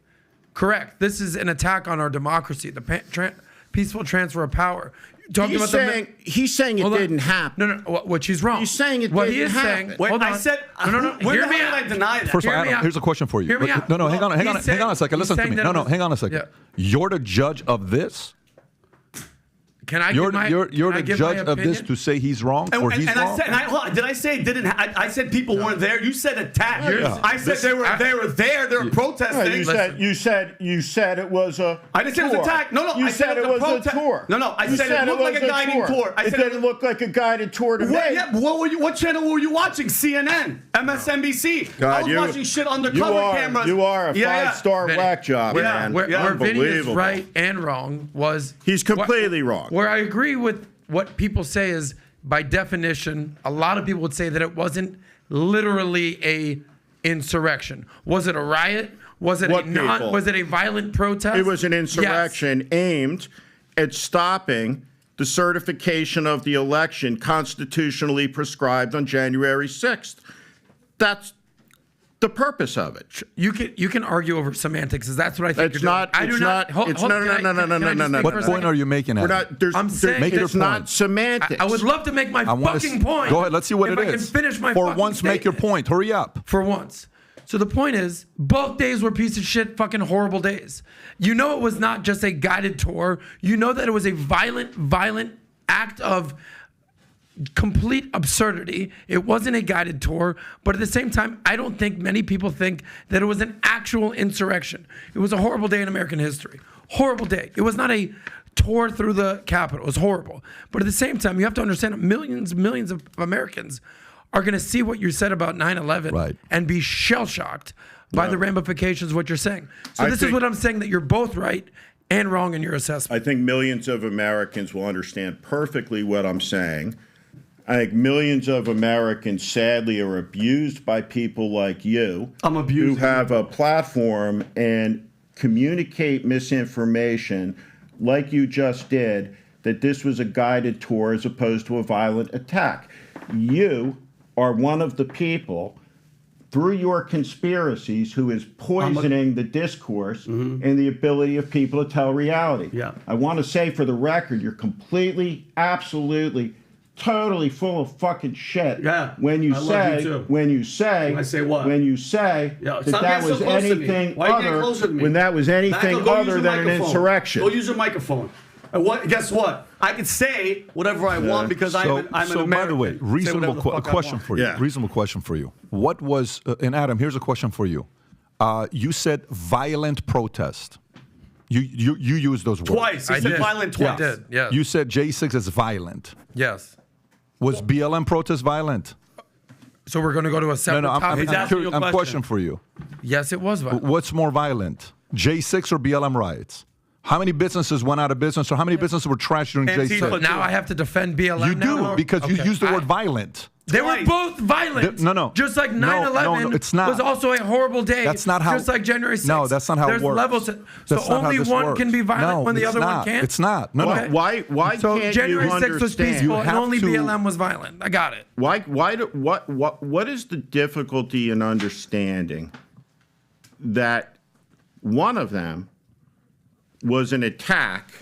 Correct. This is an attack on our democracy, the peaceful transfer of power. He's saying it didn't happen. No, what she's wrong. He's saying it what didn't he is happen. saying. Wait, hold on. I said, no. Hear me out. I deny that. First of all, Adam, here's a question for you. Hear me out. No, hang on He's saying- a second. he's Listen to saying me. that No, it was- hang on a second. Yeah. You're the judge of this? Can I You're give my the can I give my judge of this opinion? to say he's wrong or he's wrong? Did I say it didn't? I said people weren't there. You said attack. Yeah. I said they were there. They were protesting. You said it was a. I didn't say it was attack. No. You I said it was a tour. No. I said it looked like a guiding tour. It didn't look like a guided tour to me. Yeah, what channel were you watching? CNN, MSNBC. God, I was watching shit undercover cameras. You are a five-star whack job, man. Where Vinny is Unbelievable. right and wrong was He's completely wrong. Where I agree with what people say is, by definition, a lot of people would say that it wasn't literally a insurrection. Was it a riot? Was it was it a violent protest? It was an insurrection aimed at stopping the certification of the election constitutionally prescribed on January 6th. That's the purpose of it. You can argue over semantics, because that's what I think. It's not. It's not. No. What point are you making? We're not. I'm saying your it's not point. semantics. I would love to make my fucking point. Go ahead. Let's see what if it is. I can finish my For fucking once, make your statement. point. Hurry up. For once. So the point is, both days were piece of shit, fucking horrible days. You know, it was not just a guided tour. You know that it was a violent act of complete absurdity. It wasn't a guided tour, but at the same time, I don't think many people think that it was an actual insurrection. It was a horrible day in American history. Horrible day. It was not a tour through the Capitol. It was horrible. But at the same time, you have to understand that millions of Americans are going to see what you said about 9/11 and be shell-shocked by the ramifications of what you're saying. So this is what I'm saying, that you're both right and wrong in your assessment. I think millions of Americans will understand perfectly what I'm saying. I think millions of Americans, sadly, are abused by people like you. I'm abused. Who have a platform and communicate misinformation like you just did, that this was a guided tour as opposed to a violent attack. You are one of the people, through your conspiracies, who is poisoning the discourse and the ability of people to tell reality. Yeah. I want to say, for the record, you're completely, absolutely, totally full of fucking shit. Yeah. When you I love say, you too. when you say, I say what? When you say that stop that getting was so close to me. anything Why are you getting other, closer to me? when that was anything Michael, go use other your than an microphone. insurrection. Go use your microphone. And guess what? I can say whatever I want because I'm an American. By the way, Say reasonable whatever the fuck I question want. for you. Yeah. Reasonable question for you. What was and Adam? Here's a question for you. You said violent protest. You used those words Twice. He I said did. violent I twice. did, yes. You said J6 is violent. Yes. Was BLM protest violent? So we're going to go to a separate No, topic. I'm question for you. Yes, it was violent. What's more violent, J6 or BLM riots? How many businesses went out of business, or how many businesses were trashed during Antifa. J6? So now I have to defend BLM. You now? do, because you Okay. used the word violent. They were Twice. both violent. No. Just like 9/11 no, it's not. was also a horrible day. That's not how. Just like January 6th. No, that's not how There's it works. levels. So That's not how only this one works. can be violent No, when the it's other not. one can't? It's not. No. Why So can't January you 6th was understand? peaceful You and have only to- BLM was violent. I got it. What is the difficulty in understanding that one of them was an attack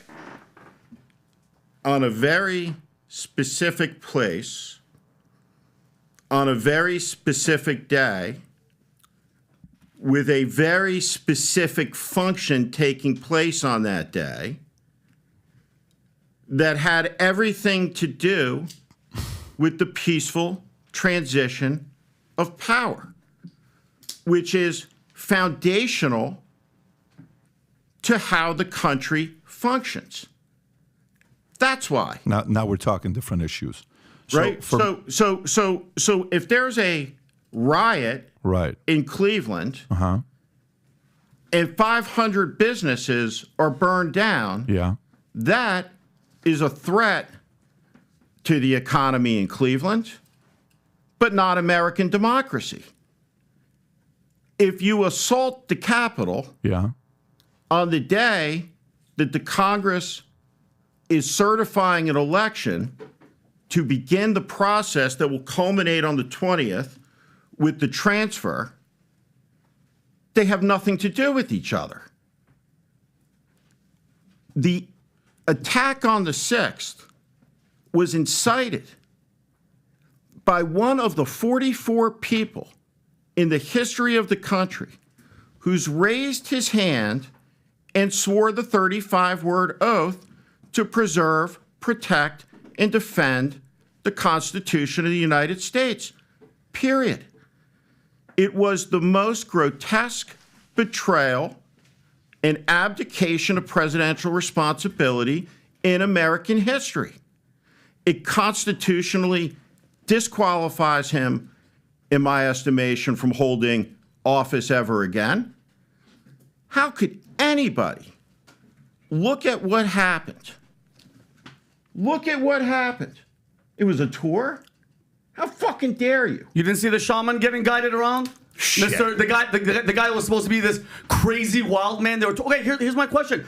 on a very specific place, on a very specific day, with a very specific function taking place on that day, that had everything to do with the peaceful transition of power, which is foundational to how the country functions. That's why. Now we're talking different issues. Right? So if there's a riot right. in Cleveland, and 500 businesses are burned down, that is a threat to the economy in Cleveland, but not American democracy. If you assault the Capitol on the day that the Congress is certifying an election to begin the process that will culminate on the 20th with the transfer, they have nothing to do with each other. The attack on the 6th was incited by one of the 44 people in the history of the country who's raised his hand and swore the 35-word oath to preserve, protect, and defend the Constitution of the United States, period. It was the most grotesque betrayal and abdication of presidential responsibility in American history. It constitutionally disqualifies him, in my estimation, from holding office ever again. How could anybody look at what happened? Look at what happened. It was a tour? How fucking dare you? You didn't see the shaman getting guided around? Shit. The guy was supposed to be this crazy wild man. Okay, here's my question.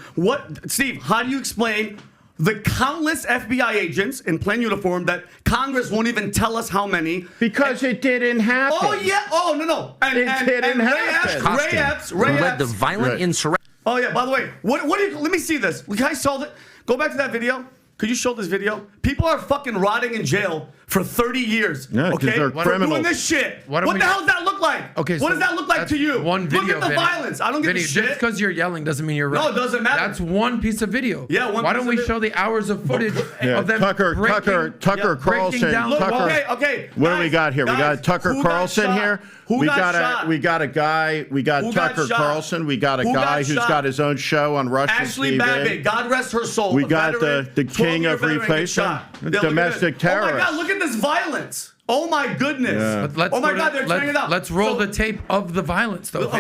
Steve, how do you explain the countless FBI agents in plain uniform that Congress won't even tell us how many? Because it didn't happen. Oh, yeah. Oh, no. It didn't happen. Ray Epps led the violent insurrection. Oh, yeah, by the way, let me see this. Can I solve it? Go back to that video. Could you show this video? People are fucking rotting in jail for 30 years. Yeah, okay, they're for criminals. doing this shit. What the hell does that look like? Okay, what does that look like to you? One video. Look at the violence. I don't give a shit. Just because you're yelling doesn't mean you're right. No, it doesn't matter. That's one piece of video. Yeah, Why don't we show the hours of footage of them Tucker breaking Carlson. down Look, Tucker, okay. What guys, do we got here? We got Tucker Carlson here. We got a guy. We got Tucker Carlson. We got a guy who's got his own show on Russian Ashley TV. Babbitt, God rest her soul. We got the king of replacement, domestic terrorist. Oh my God, look at this violence. Oh my goodness. Yeah. Oh my God, they're turning it up. Let's roll the tape of the violence, though.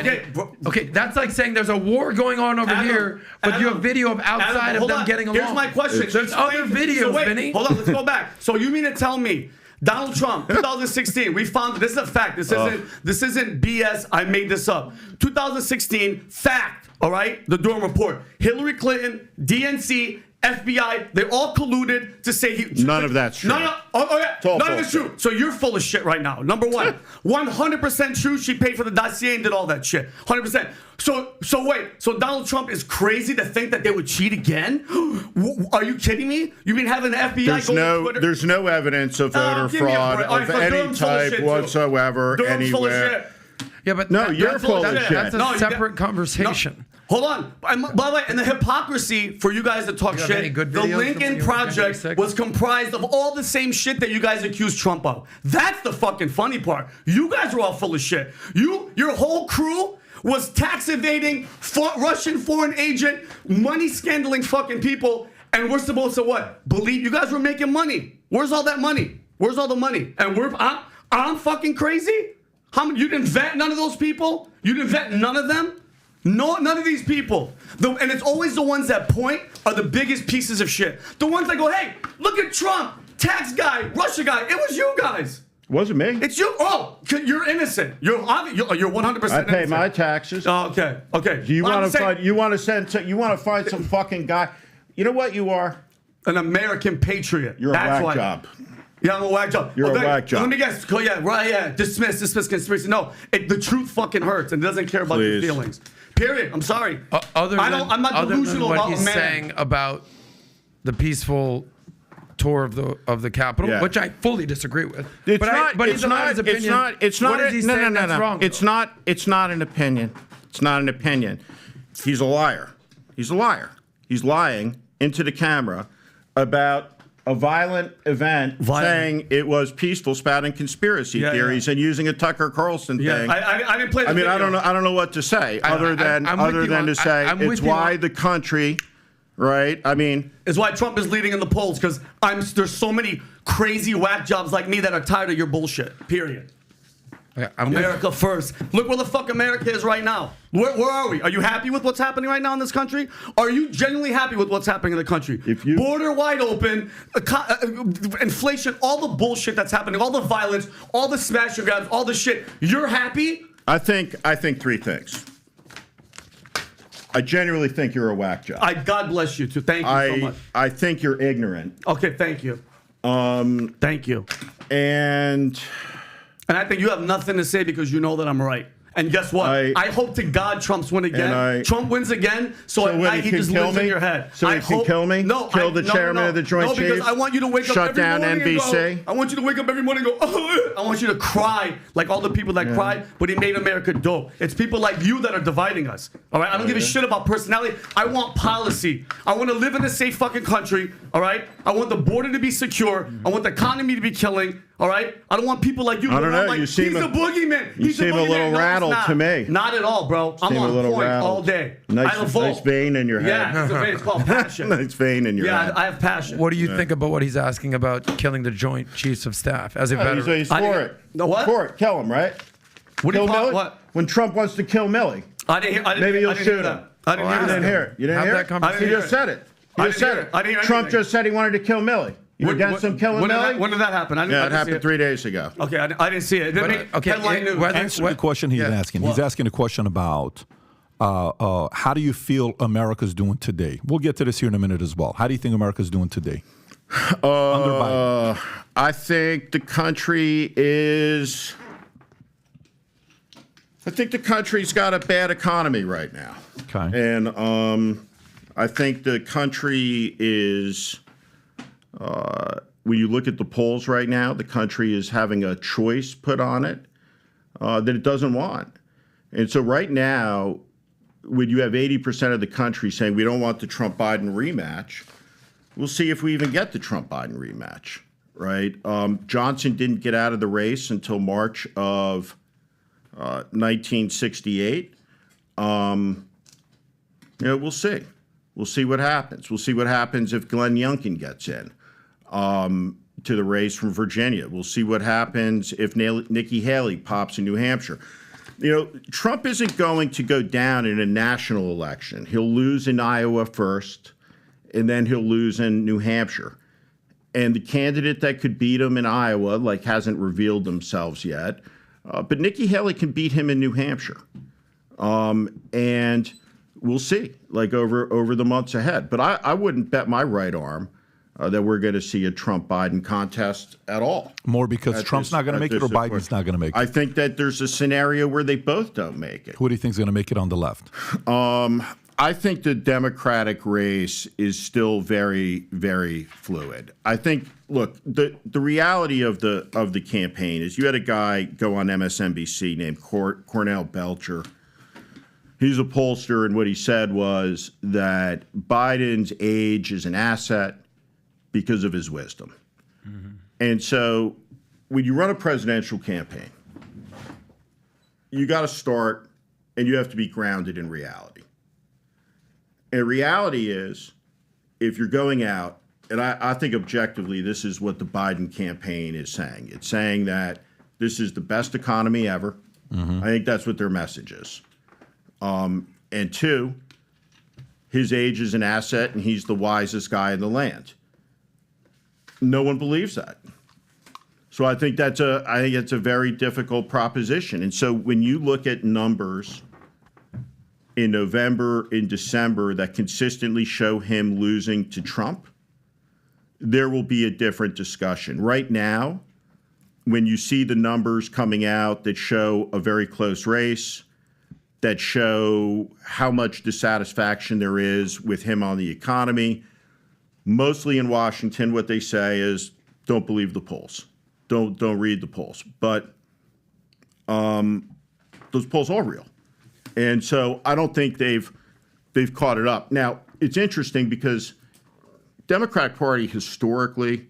Okay, that's like saying there's a war going on over here, but you have video of outside of them getting along. Here's my question. There's other videos, Vinny. Hold on, let's go back. So you mean to tell me Donald Trump, 2016, we found this is a fact. This isn't BS. I made this up. 2016, fact. All right, the Durham report. Hillary Clinton, DNC, FBI, they all colluded to say he. None of that's true. No. Oh yeah. None of it's true. So you're full of shit right now. Number one, 100% true. She paid for the dossier and did all that shit. 100%. So wait. So Donald Trump is crazy to think that they would cheat again? Are you kidding me? You mean having the FBI go to Twitter? There's no evidence of voter fraud of any type whatsoever anywhere. Yeah, but you're full of shit. That's a separate conversation. Hold on. By the way, and the hypocrisy for you guys to talk shit, the Lincoln Project was comprised of all the same shit that you guys accused Trump of. That's the fucking funny part. You guys were all full of shit. Your whole crew was tax evading, Russian foreign agent, money scandaling fucking people, and we're supposed to what? Believe you guys were making money. Where's all that money? Where's all the money? And I'm fucking crazy? You didn't vet none of those people? You didn't vet none of them? No, none of these people. And it's always the ones that point are the biggest pieces of shit. The ones that go, hey, look at Trump, tax guy, Russia guy. It was you guys. Wasn't me. It's you. Oh, you're innocent. You're 100% I pay my taxes. Oh, okay. Do you want to find? You want to find some fucking guy? You know what you are? An American patriot. You're a whack job. Yeah, I'm a whack job. You're a whack job. Let me guess. Dismiss conspiracy. No, the truth fucking hurts and doesn't care about your feelings. Period. I'm sorry. I'm not delusional what about he's saying about the peaceful tour of the Capitol, which I fully disagree with. It's not an opinion. It's not an opinion. He's a liar. He's a liar. He's lying into the camera about a violent event, saying it was peaceful, spouting conspiracy theories, and using a Tucker Carlson thing. I didn't play the video. I don't know what to say other than to say it's why the country, right? I mean, it's why Trump is leading in the polls because there's so many crazy whack jobs like me that are tired of your bullshit. Period. America first. Look where the fuck America is right now. Where are we? Are you happy with what's happening right now in this country? Are you genuinely happy with what's happening in the country? Border wide open, inflation, all the bullshit that's happening, all the violence, all the smash and grabs, all the shit. You're happy? I think three things. I genuinely think you're a whack job. God bless you too. Thank you so much. I think you're ignorant. Okay, thank you. Thank you. And I think you have nothing to say because you know that I'm right. And guess what? I hope to God Trump's win again. Trump wins again, so at night he just lives in your head. So he can kill me? No, kill the chairman of the Joint Chiefs? No, because I want you to wake up every morning and go, I want you to wake up every morning and go, oh, I want you to cry like all the people that cried, but he made America dope. It's people like you that are dividing us. All right? I don't give a shit about personality. I want policy. I want to live in a safe fucking country. All right? I want the border to be secure. I want the economy to be killing. All right? I don't want people like you. I don't know. Like, You seem he's a boogeyman. You seem a little rattled to me. Not at all, bro. I'm on point all day. Nice vein in your head. Yeah, it's a vein. It's called passion. Nice vein in your head. Yeah, I have passion. What do you think about what he's asking about killing the Joint Chiefs of Staff as a veteran? He's for it. No, what? For it. Kill him, right? What do you call What? When Trump wants to kill Millie. I didn't hear. Maybe you'll shoot him. I didn't hear it. You didn't hear it? He just said it. He just said it. Trump just said he wanted to kill Millie. You against him killing Millie? When did that happen? Yeah, it happened 3 days ago. Okay, I didn't see it. Headline news. Answer the question he's asking. He's asking a question about how do you feel America's doing today? We'll get to this here in a minute as well. How do you think America's doing today? Under Biden. I think the country is... I think the country's got a bad economy right now. Okay. And I think the country is... when you look at the polls right now, the country is having a choice put on it that it doesn't want. And so right now, when you have 80% of the country saying we don't want the Trump-Biden rematch, we'll see if we even get the Trump-Biden rematch, right? Johnson didn't get out of the race until March of 1968. We'll see. We'll see what happens. We'll see what happens if Glenn Youngkin gets in. To the race from Virginia. We'll see what happens if Nikki Haley pops in New Hampshire. Trump isn't going to go down in a national election. He'll lose in Iowa first, and then he'll lose in New Hampshire. And the candidate that could beat him in Iowa, hasn't revealed themselves yet. But Nikki Haley can beat him in New Hampshire. And we'll see, over the months ahead. But I wouldn't bet my right arm that we're going to see a Trump-Biden contest at all. More because Trump's not going to make it or Biden's not going to make it? I think that there's a scenario where they both don't make it. Who do you think is going to make it on the left? I think the Democratic race is still very, very fluid. I think, look, the reality of the campaign is you had a guy go on MSNBC named Cornell Belcher. He's a pollster, and what he said was that Biden's age is an asset because of his wisdom. Mm-hmm. And so when you run a presidential campaign, you got to start and you have to be grounded in reality. And reality is, if you're going out, and I think objectively this is what the Biden campaign is saying. It's saying that this is the best economy ever. Mm-hmm. I think that's what their message is. And two, his age is an asset and he's the wisest guy in the land. No one believes that. So I think that's a very difficult proposition. And so when you look at numbers in November, in December, that consistently show him losing to Trump, there will be a different discussion. Right now, when you see the numbers coming out that show a very close race, that show how much dissatisfaction there is with him on the economy, mostly in Washington, what they say is, don't believe the polls. Don't read the polls. But those polls are real. And so I don't think they've caught it up. Now, it's interesting because Democratic Party historically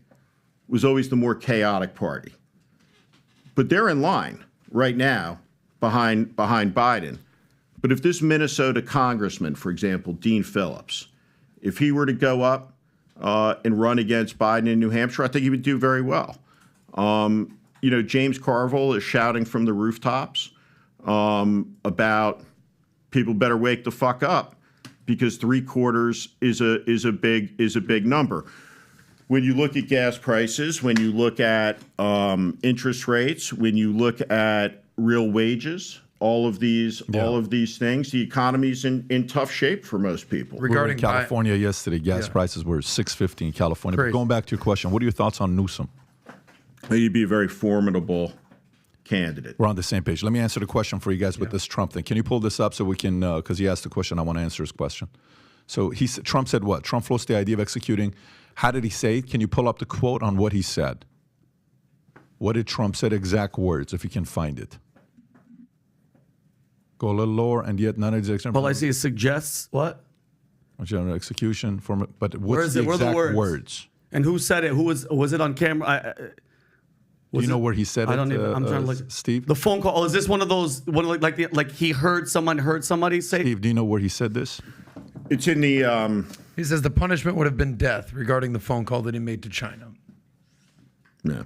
was always the more chaotic party. But they're in line right now behind Biden. But if this Minnesota congressman, for example, Dean Phillips, if he were to go up and run against Biden in New Hampshire, I think he would do very well. James Carville is shouting from the rooftops about people better wake the fuck up because 3/4 is a big number. When you look at gas prices, when you look at interest rates, when you look at real wages, all of these things, the economy's in tough shape for most people. We were in California yesterday. Gas prices were $6.50 in California. But going back to your question, what are your thoughts on Newsom? He'd be a very formidable candidate. We're on the same page. Let me answer the question for you guys with this Trump thing. Can you pull this up so we can, because he asked the question, I want to answer his question. So Trump said what? Trump floats the idea of executing. How did he say it? Can you pull up the quote on what he said? What did Trump say? Exact words, if you can find it. Go a little lower, and yet none of the examples. Well, I see it suggests what? General execution, but what's the exact words? And who said it? Who was it on camera? Do you know where he said it? I don't even. I'm trying to look. Steve, the phone call. Oh, is this one of those? Like he heard somebody say? Steve, do you know where he said this? It's in the. He says the punishment would have been death regarding the phone call that he made to China. Yeah.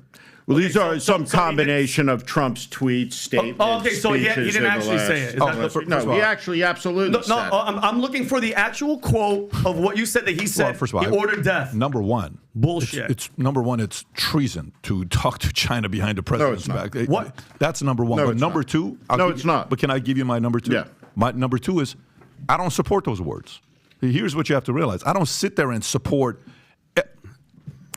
Well, these are some combination of Trump's tweets, statements. Okay, so he didn't actually say it. He actually absolutely said it. I'm looking for the actual quote of what you said that he said. Well, first of all, he ordered death. Number one, bullshit. It's number one. It's treason to talk to China behind the president's back. What? That's number one. No, but number two. It's not. But can I give you my number two? Yeah. My number two is, I don't support those words. Here's what you have to realize. I don't sit there and support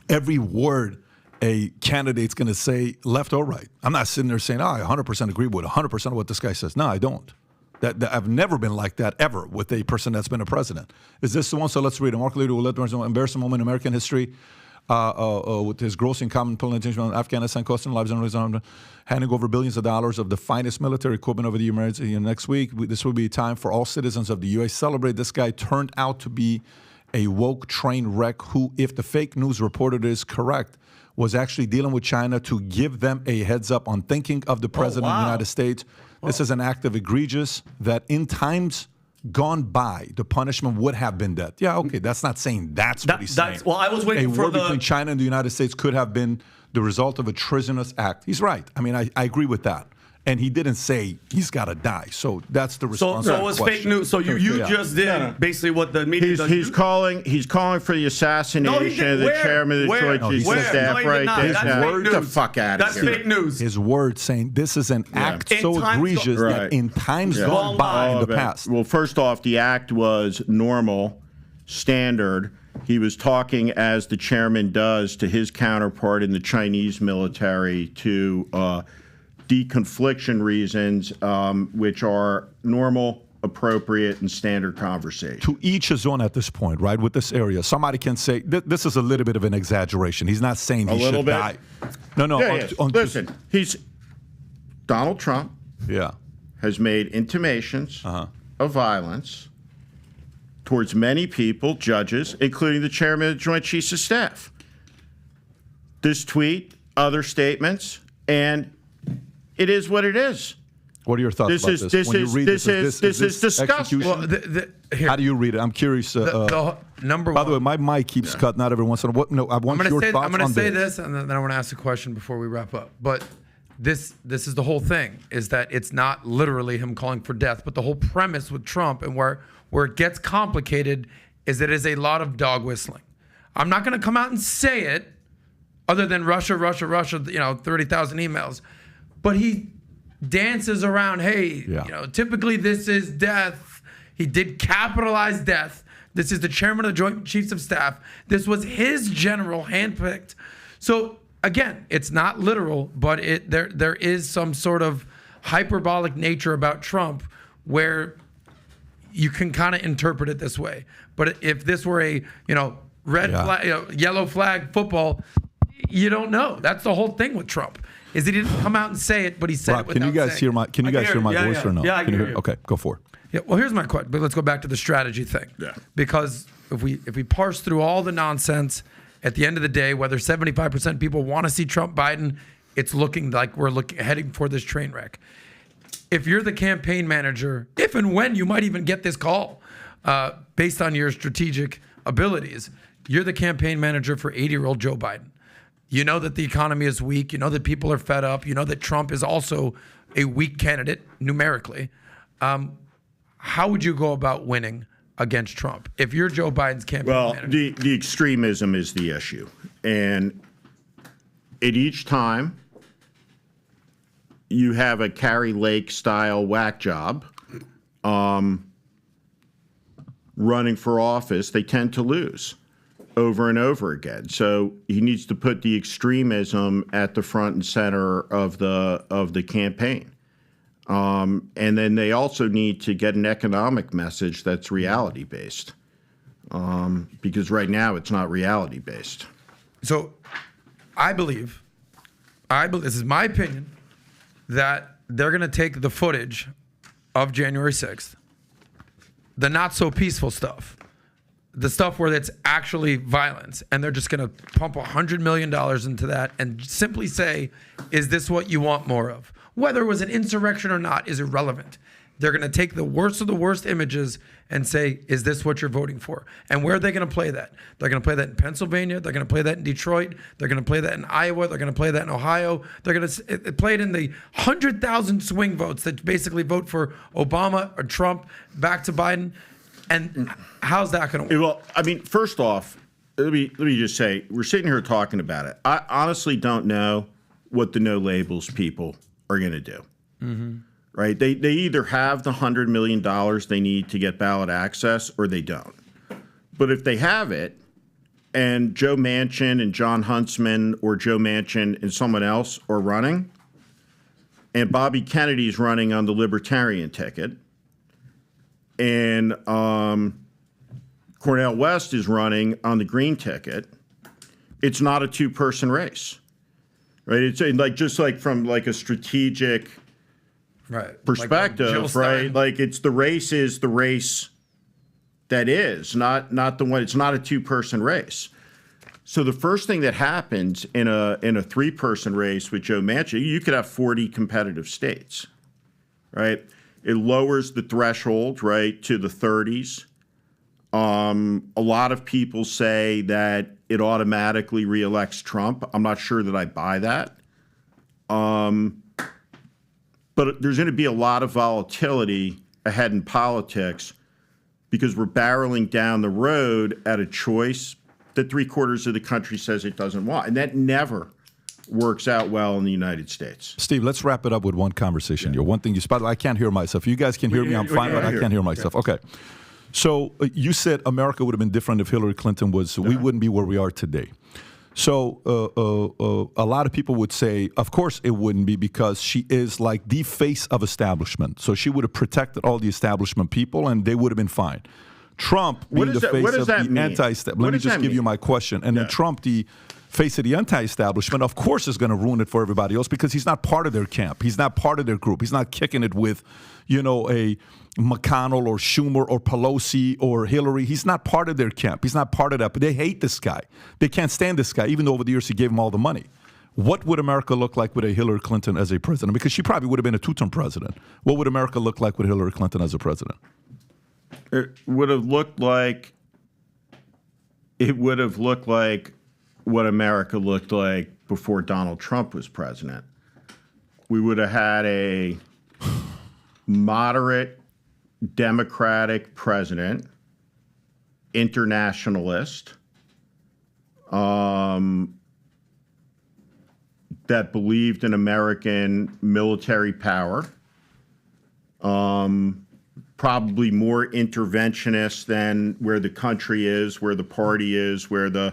every word a candidate's going to say, left or right. I'm not sitting there saying, I 100% agree with 100% of what this guy says. No, I don't. That I've never been like that ever with a person that's been a president. Is this the one? So let's read. A market leader will let the embarrassing moment in American history with his gross income implementation on Afghanistan, costing lives and Arizona, handing over billions of dollars of the finest military equipment over the years. Next week, this will be a time for all citizens of the U.S. celebrate. This guy turned out to be a woke train wreck who, if the fake news reported is correct, was actually dealing with China to give them a heads up on thinking of the president of the United States. This is an act of egregious that in times gone by, the punishment would have been death. Yeah, okay, that's not saying that's what he's saying. Well, I was waiting for war between China and the United States could have been the result of a treasonous act. He's right. I mean, I agree with that. And he didn't say he's got to die. So that's the response. So it was fake news. So you just did basically what the media does. He's calling for the assassination of the chairman of the Joint Chiefs of Staff. Right there. Get the fuck out of here. That's fake news. His words saying this is an act so egregious that in times gone by in the past. Well, first off, the act was normal, standard. He was talking, as the chairman does, to his counterpart in the Chinese military to deconfliction reasons, which are normal, appropriate, and standard conversation. To each his own at this point, right? With this area, somebody can say this is a little bit of an exaggeration. He's not saying he should die. No. Listen, Donald Trump. Yeah. Has made intimations of violence towards many people, judges, including the chairman of the Joint Chiefs of Staff. This tweet, other statements, and it is what it is. What are your thoughts about this? This is disgusting. Well, how do you read it? I'm curious. Number by the way, my mic keeps cutting out every once in a while. No, I want your thoughts on this. I'm going to say this, and then I want to ask a question before we wrap up. But this is the whole thing, is that it's not literally him calling for death, but the whole premise with Trump and where it gets complicated is that it is a lot of dog whistling. I'm not going to come out and say it, other than Russia, 30,000 emails. But he dances around, hey, typically this is death. He did capitalize death. This is the chairman of the Joint Chiefs of Staff. This was his general handpicked. So again, it's not literal, but there is some sort of hyperbolic nature about Trump where you can kind of interpret it this way. But if this were a red flag, yellow flag football, you don't know. That's the whole thing with Trump. Is he didn't come out and say it, but he said it without saying it. Can you guys hear my voice or no? Yeah, I can hear you. Okay, go for it. Yeah, well, here's my question. But let's go back to the strategy thing. Yeah. Because if we parse through all the nonsense, at the end of the day, whether 75% of people want to see Trump Biden, it's looking like we're heading for this train wreck. If you're the campaign manager, if and when you might even get this call, based on your strategic abilities, you're the campaign manager for 80-year-old Joe Biden. You know that the economy is weak. You know that people are fed up. You know that Trump is also a weak candidate numerically. How would you go about winning against Trump if you're Joe Biden's campaign manager? The extremism is the issue. And at each time you have a Kari Lake style whack job running for office, they tend to lose over and over again. So he needs to put the extremism at the front and center of the campaign. And then they also need to get an economic message that's reality-based, because right now it's not reality-based. So I believe, this is my opinion, that they're going to take the footage of January 6th, the not so peaceful stuff, the stuff where it's actually violence, and they're just going to pump $100 million into that and simply say, is this what you want more of? Whether it was an insurrection or not is irrelevant. They're going to take the worst of the worst images and say, is this what you're voting for? And where are they going to play that? They're going to play that in Pennsylvania. They're going to play that in Detroit. They're going to play that in Iowa. They're going to play that in Ohio. They're going to play it in the 100,000 swing votes that basically vote for Obama or Trump back to Biden. And how's that going to work? Well, I mean, first off, let me just say, we're sitting here talking about it. I honestly don't know what the no labels people are going to do. Mm-hmm. Right? They either have the $100 million they need to get ballot access or they don't. But if they have it, and Joe Manchin and John Huntsman or Joe Manchin and someone else are running, and Bobby Kennedy's running on the Libertarian ticket, and Cornel West is running on the Green ticket, it's not a two-person race. Right? It's like just like from like a strategic perspective, right? Like it's the race is the race that is, not the one. It's not a two-person race. So the first thing that happens in a three-person race with Joe Manchin, you could have 40 competitive states, right? It lowers the threshold, right, to the 30s. A lot of people say that it automatically reelects Trump. I'm not sure that I buy that. But there's going to be a lot of volatility ahead in politics because we're barreling down the road at a choice that 3/4 of the country says it doesn't want. And that never works out well in the United States. Steve, let's wrap it up with one conversation here. One thing you spotted, I can't hear myself. You guys can hear me, I'm fine, but I can't hear myself. Okay. So you said America would have been different if Hillary Clinton was, we wouldn't be where we are today. So a lot of people would say, of course it wouldn't be because she is like the face of establishment. So she would have protected all the establishment people and they would have been fine. Trump being the face of the anti-establishment. Let me just give you my question. And then Trump, the face of the anti-establishment, of course is going to ruin it for everybody else because he's not part of their camp. He's not part of their group. He's not kicking it with, you know, a McConnell or Schumer or Pelosi or Hillary. He's not part of their camp. He's not part of that. But they hate this guy. They can't stand this guy, even though over the years he gave them all the money. What would America look like with a Hillary Clinton as a president? Because she probably would have been a two-term president. What would America look like with Hillary Clinton as a president? It would have looked like what America looked like before Donald Trump was president. We would have had a moderate Democratic president, internationalist, that believed in American military power, probably more interventionist than where the country is, where the party is, where the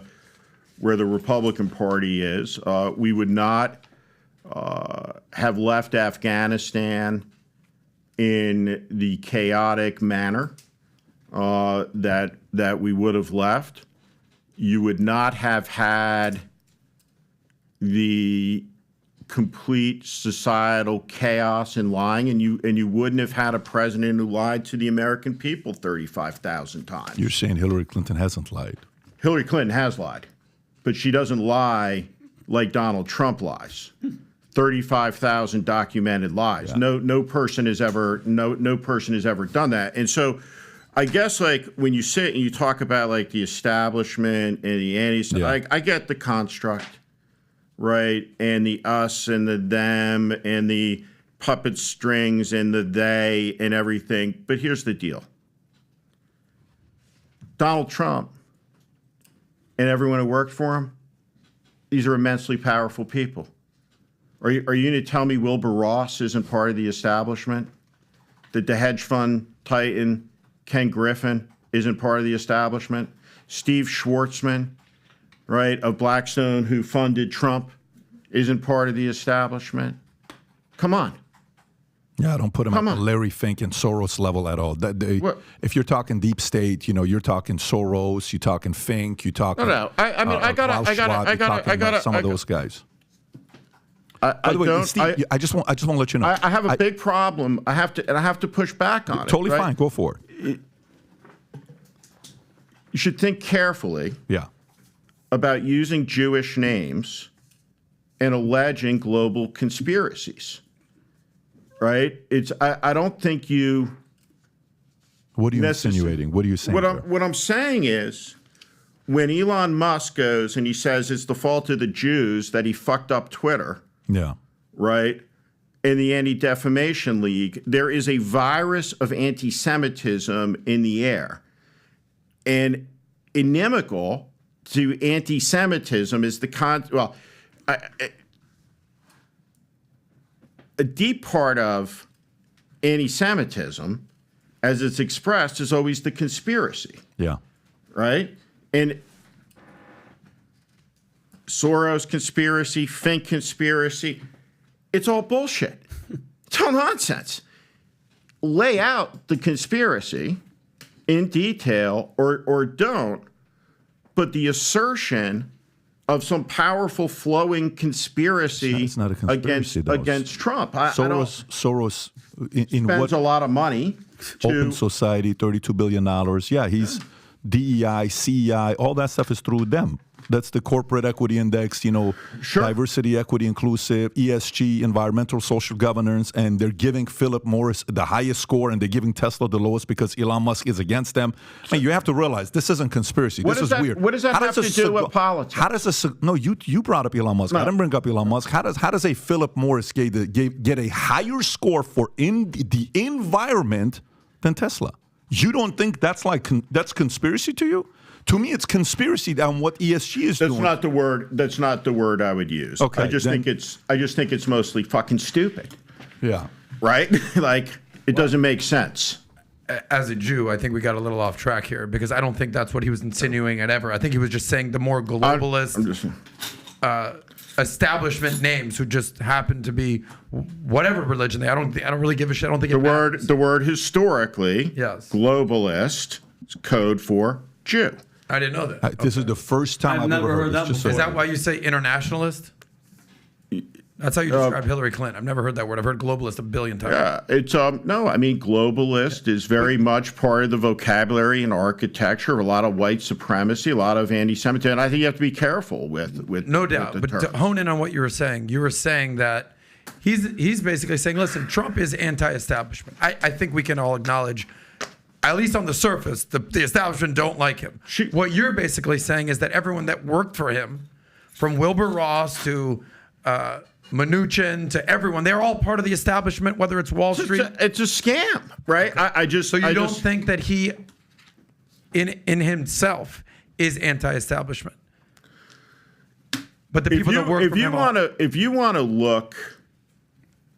Republican Party is. We would not have left Afghanistan in the chaotic manner that we would have left. You would not have had the complete societal chaos and lying, and you wouldn't have had a president who lied to the American people 35,000 times. You're saying Hillary Clinton hasn't lied? Hillary Clinton has lied, but she doesn't lie like Donald Trump lies. 35,000 documented lies. Yeah. No person has ever done that. And so I guess like when you sit and you talk about like the establishment and the anti, I get the construct. right? And the us and the them and the puppet strings and the they and everything. But here's the deal. Donald Trump and everyone who worked for him, these are immensely powerful people. Are you going to tell me Wilbur Ross isn't part of the establishment? That the hedge fund titan Ken Griffin isn't part of the establishment? Steve Schwartzman, right, of Blackstone, who funded Trump, isn't part of the establishment? Come on. Yeah, I don't put him at the Larry Fink and Soros level at all. If you're talking deep state, you're talking Soros, you're talking Fink, you're talking. No. I got some of those guys. By the way, Steve, I just want to let you know. I have a big problem. I have to push back on it. Totally right? fine. Go for it. You should think carefully. Yeah. About using Jewish names and alleging global conspiracies. Right? I don't think you. What are you insinuating? What are you saying? What I'm saying is, when Elon Musk goes and he says it's the fault of the Jews that he fucked up Twitter. Yeah. Right? In the Anti-Defamation League, there is a virus of anti-Semitism in the air. And inimical to anti-Semitism is the a deep part of anti-Semitism, as it's expressed, is always the conspiracy. Yeah. Right? And Soros conspiracy, Fink conspiracy, it's all bullshit. It's all nonsense. Lay out the conspiracy in detail or don't, but the assertion of some powerful flowing conspiracy, it's not a conspiracy against Trump. Soros in spends what a lot of money to Open Society, $32 billion. Yeah, he's DEI, CEI, all that stuff is through them. That's the corporate equity index, Sure. Diversity, equity, inclusive, ESG, environmental, social governance, and they're giving Philip Morris the highest score, and they're giving Tesla the lowest because Elon Musk is against them. I mean, you have to realize this isn't conspiracy. This is weird. What does that have to do with politics? How does you brought up Elon Musk. No. I didn't bring up Elon Musk. How does a Philip Morris get a higher score for the environment than Tesla? You don't think that's conspiracy to you? To me, it's conspiracy on what ESG is doing. That's not the word I would use. Okay, I just think it's mostly fucking stupid. Yeah. Right? It doesn't make sense. As a Jew, I think we got a little off track here because I don't think that's what he was insinuating ever. I think he was just saying the more globalist establishment names who just happen to be whatever religion they. I don't really give a shit. I don't think the word historically, yes, globalist is code for Jew. I didn't know that. This is the first time I've never heard that before. Is that why you say internationalist? That's how you describe Hillary Clinton. I've never heard that word. I've heard globalist a billion times. Yeah, it's no. I mean, globalist is very much part of the vocabulary and architecture of a lot of white supremacy, a lot of anti-Semitism. And I think you have to be careful with no doubt. But to hone in on what you were saying that he's basically saying, listen, Trump is anti-establishment. I think we can all acknowledge, at least on the surface, the establishment don't like him. What you're basically saying is that everyone that worked for him, from Wilbur Ross to Mnuchin to everyone, they're all part of the establishment, whether it's Wall Street. It's a scam, right? Okay. So you don't think that he, in himself, is anti-establishment? But the people that work for him if you want to look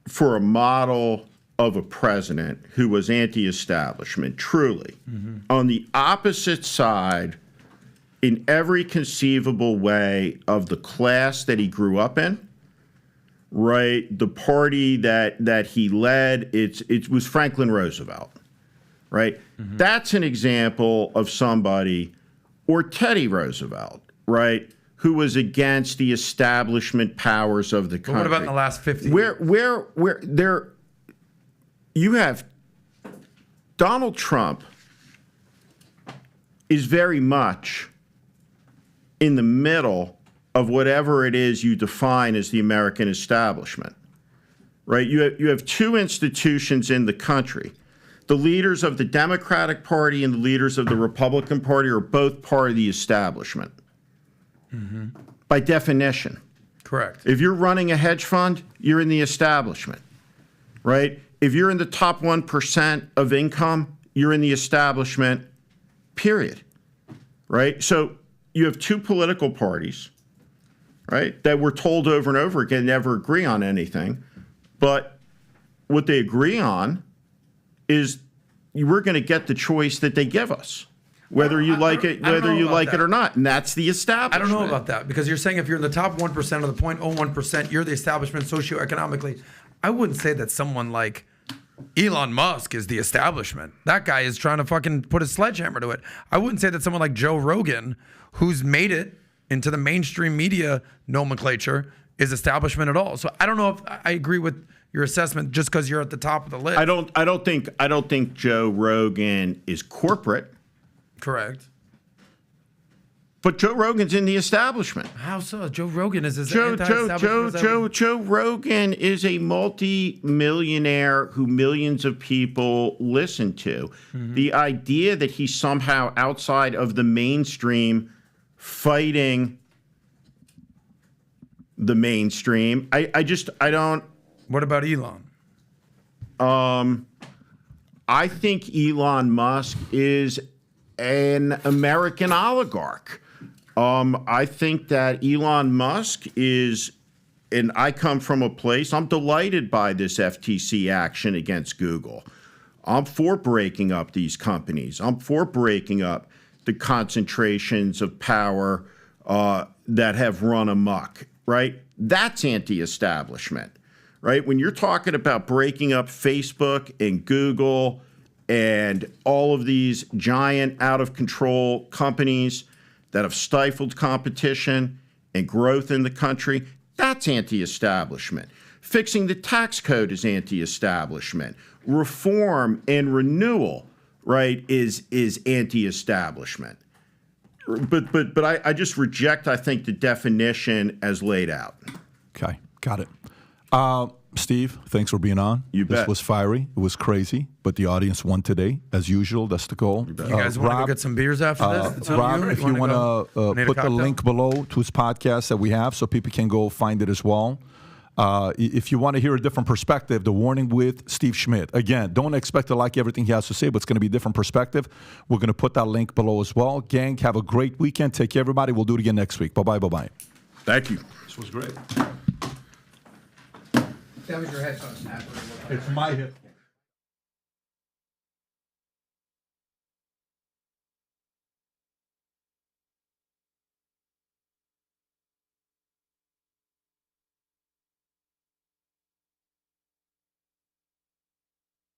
for a model of a president who was anti-establishment, truly, on the opposite side, in every conceivable way of the class that he grew up in, right? The party that he led, it was Franklin Roosevelt, right? That's an example of somebody, or Teddy Roosevelt, right, who was against the establishment powers of the country. But what about in the last 50 years? Where there, you have Donald Trump is very much in the middle of whatever it is you define as the American establishment, right? You have two institutions in the country. The leaders of the Democratic Party and the leaders of the Republican Party are both part of the establishment, by definition. Correct. If you're running a hedge fund, you're in the establishment, right? If you're in the top 1% of income, you're in the establishment, period, right? So you have two political parties, right, that we're told over and over again never agree on anything. But what they agree on is we're going to get the choice that they give us, whether you like it or not. And that's the establishment. I don't know about that, because you're saying if you're in the top 1% of the 0.01%, you're the establishment socioeconomically. I wouldn't say that someone like Elon Musk is the establishment. That guy is trying to fucking put a sledgehammer to it. I wouldn't say that someone like Joe Rogan, who's made it into the mainstream media nomenclature, is establishment at all. So I don't know if I agree with your assessment just because you're at the top of the list. I don't think Joe Rogan is corporate. Correct. But Joe Rogan's in the establishment. How so? Joe Rogan is his Joe Rogan is a multi-millionaire who millions of people listen to. Mm-hmm. The idea that he's somehow outside of the mainstream fighting the mainstream, I don't. What about Elon? I think Elon Musk is an American oligarch. I think that Elon Musk is, and I come from a place, I'm delighted by this FTC action against Google. I'm for breaking up these companies. I'm for breaking up the concentrations of power that have run amok, right? That's anti-establishment, right? When you're talking about breaking up Facebook and Google and all of these giant out-of-control companies that have stifled competition and growth in the country, that's anti-establishment. Fixing the tax code is anti-establishment. Reform and renewal, right, is anti-establishment. But I just reject, I think, the definition as laid out. Okay, got it. Steve, thanks for being on. You bet. This was fiery. It was crazy, but the audience won today, as usual. That's the goal. You guys want to go get some beers after this? Rob, if you want to put the link below to his podcast that we have so people can go find it as well. If you want to hear a different perspective, The Warning with Steve Schmidt. Again, don't expect to like everything he has to say, but it's going to be a different perspective. We're going to put that link below as well. Gang, have a great weekend. Take care, everybody. We'll do it again next week. Bye-bye, bye-bye. Thank you. This was great. That was your headphone snap. It's my hip.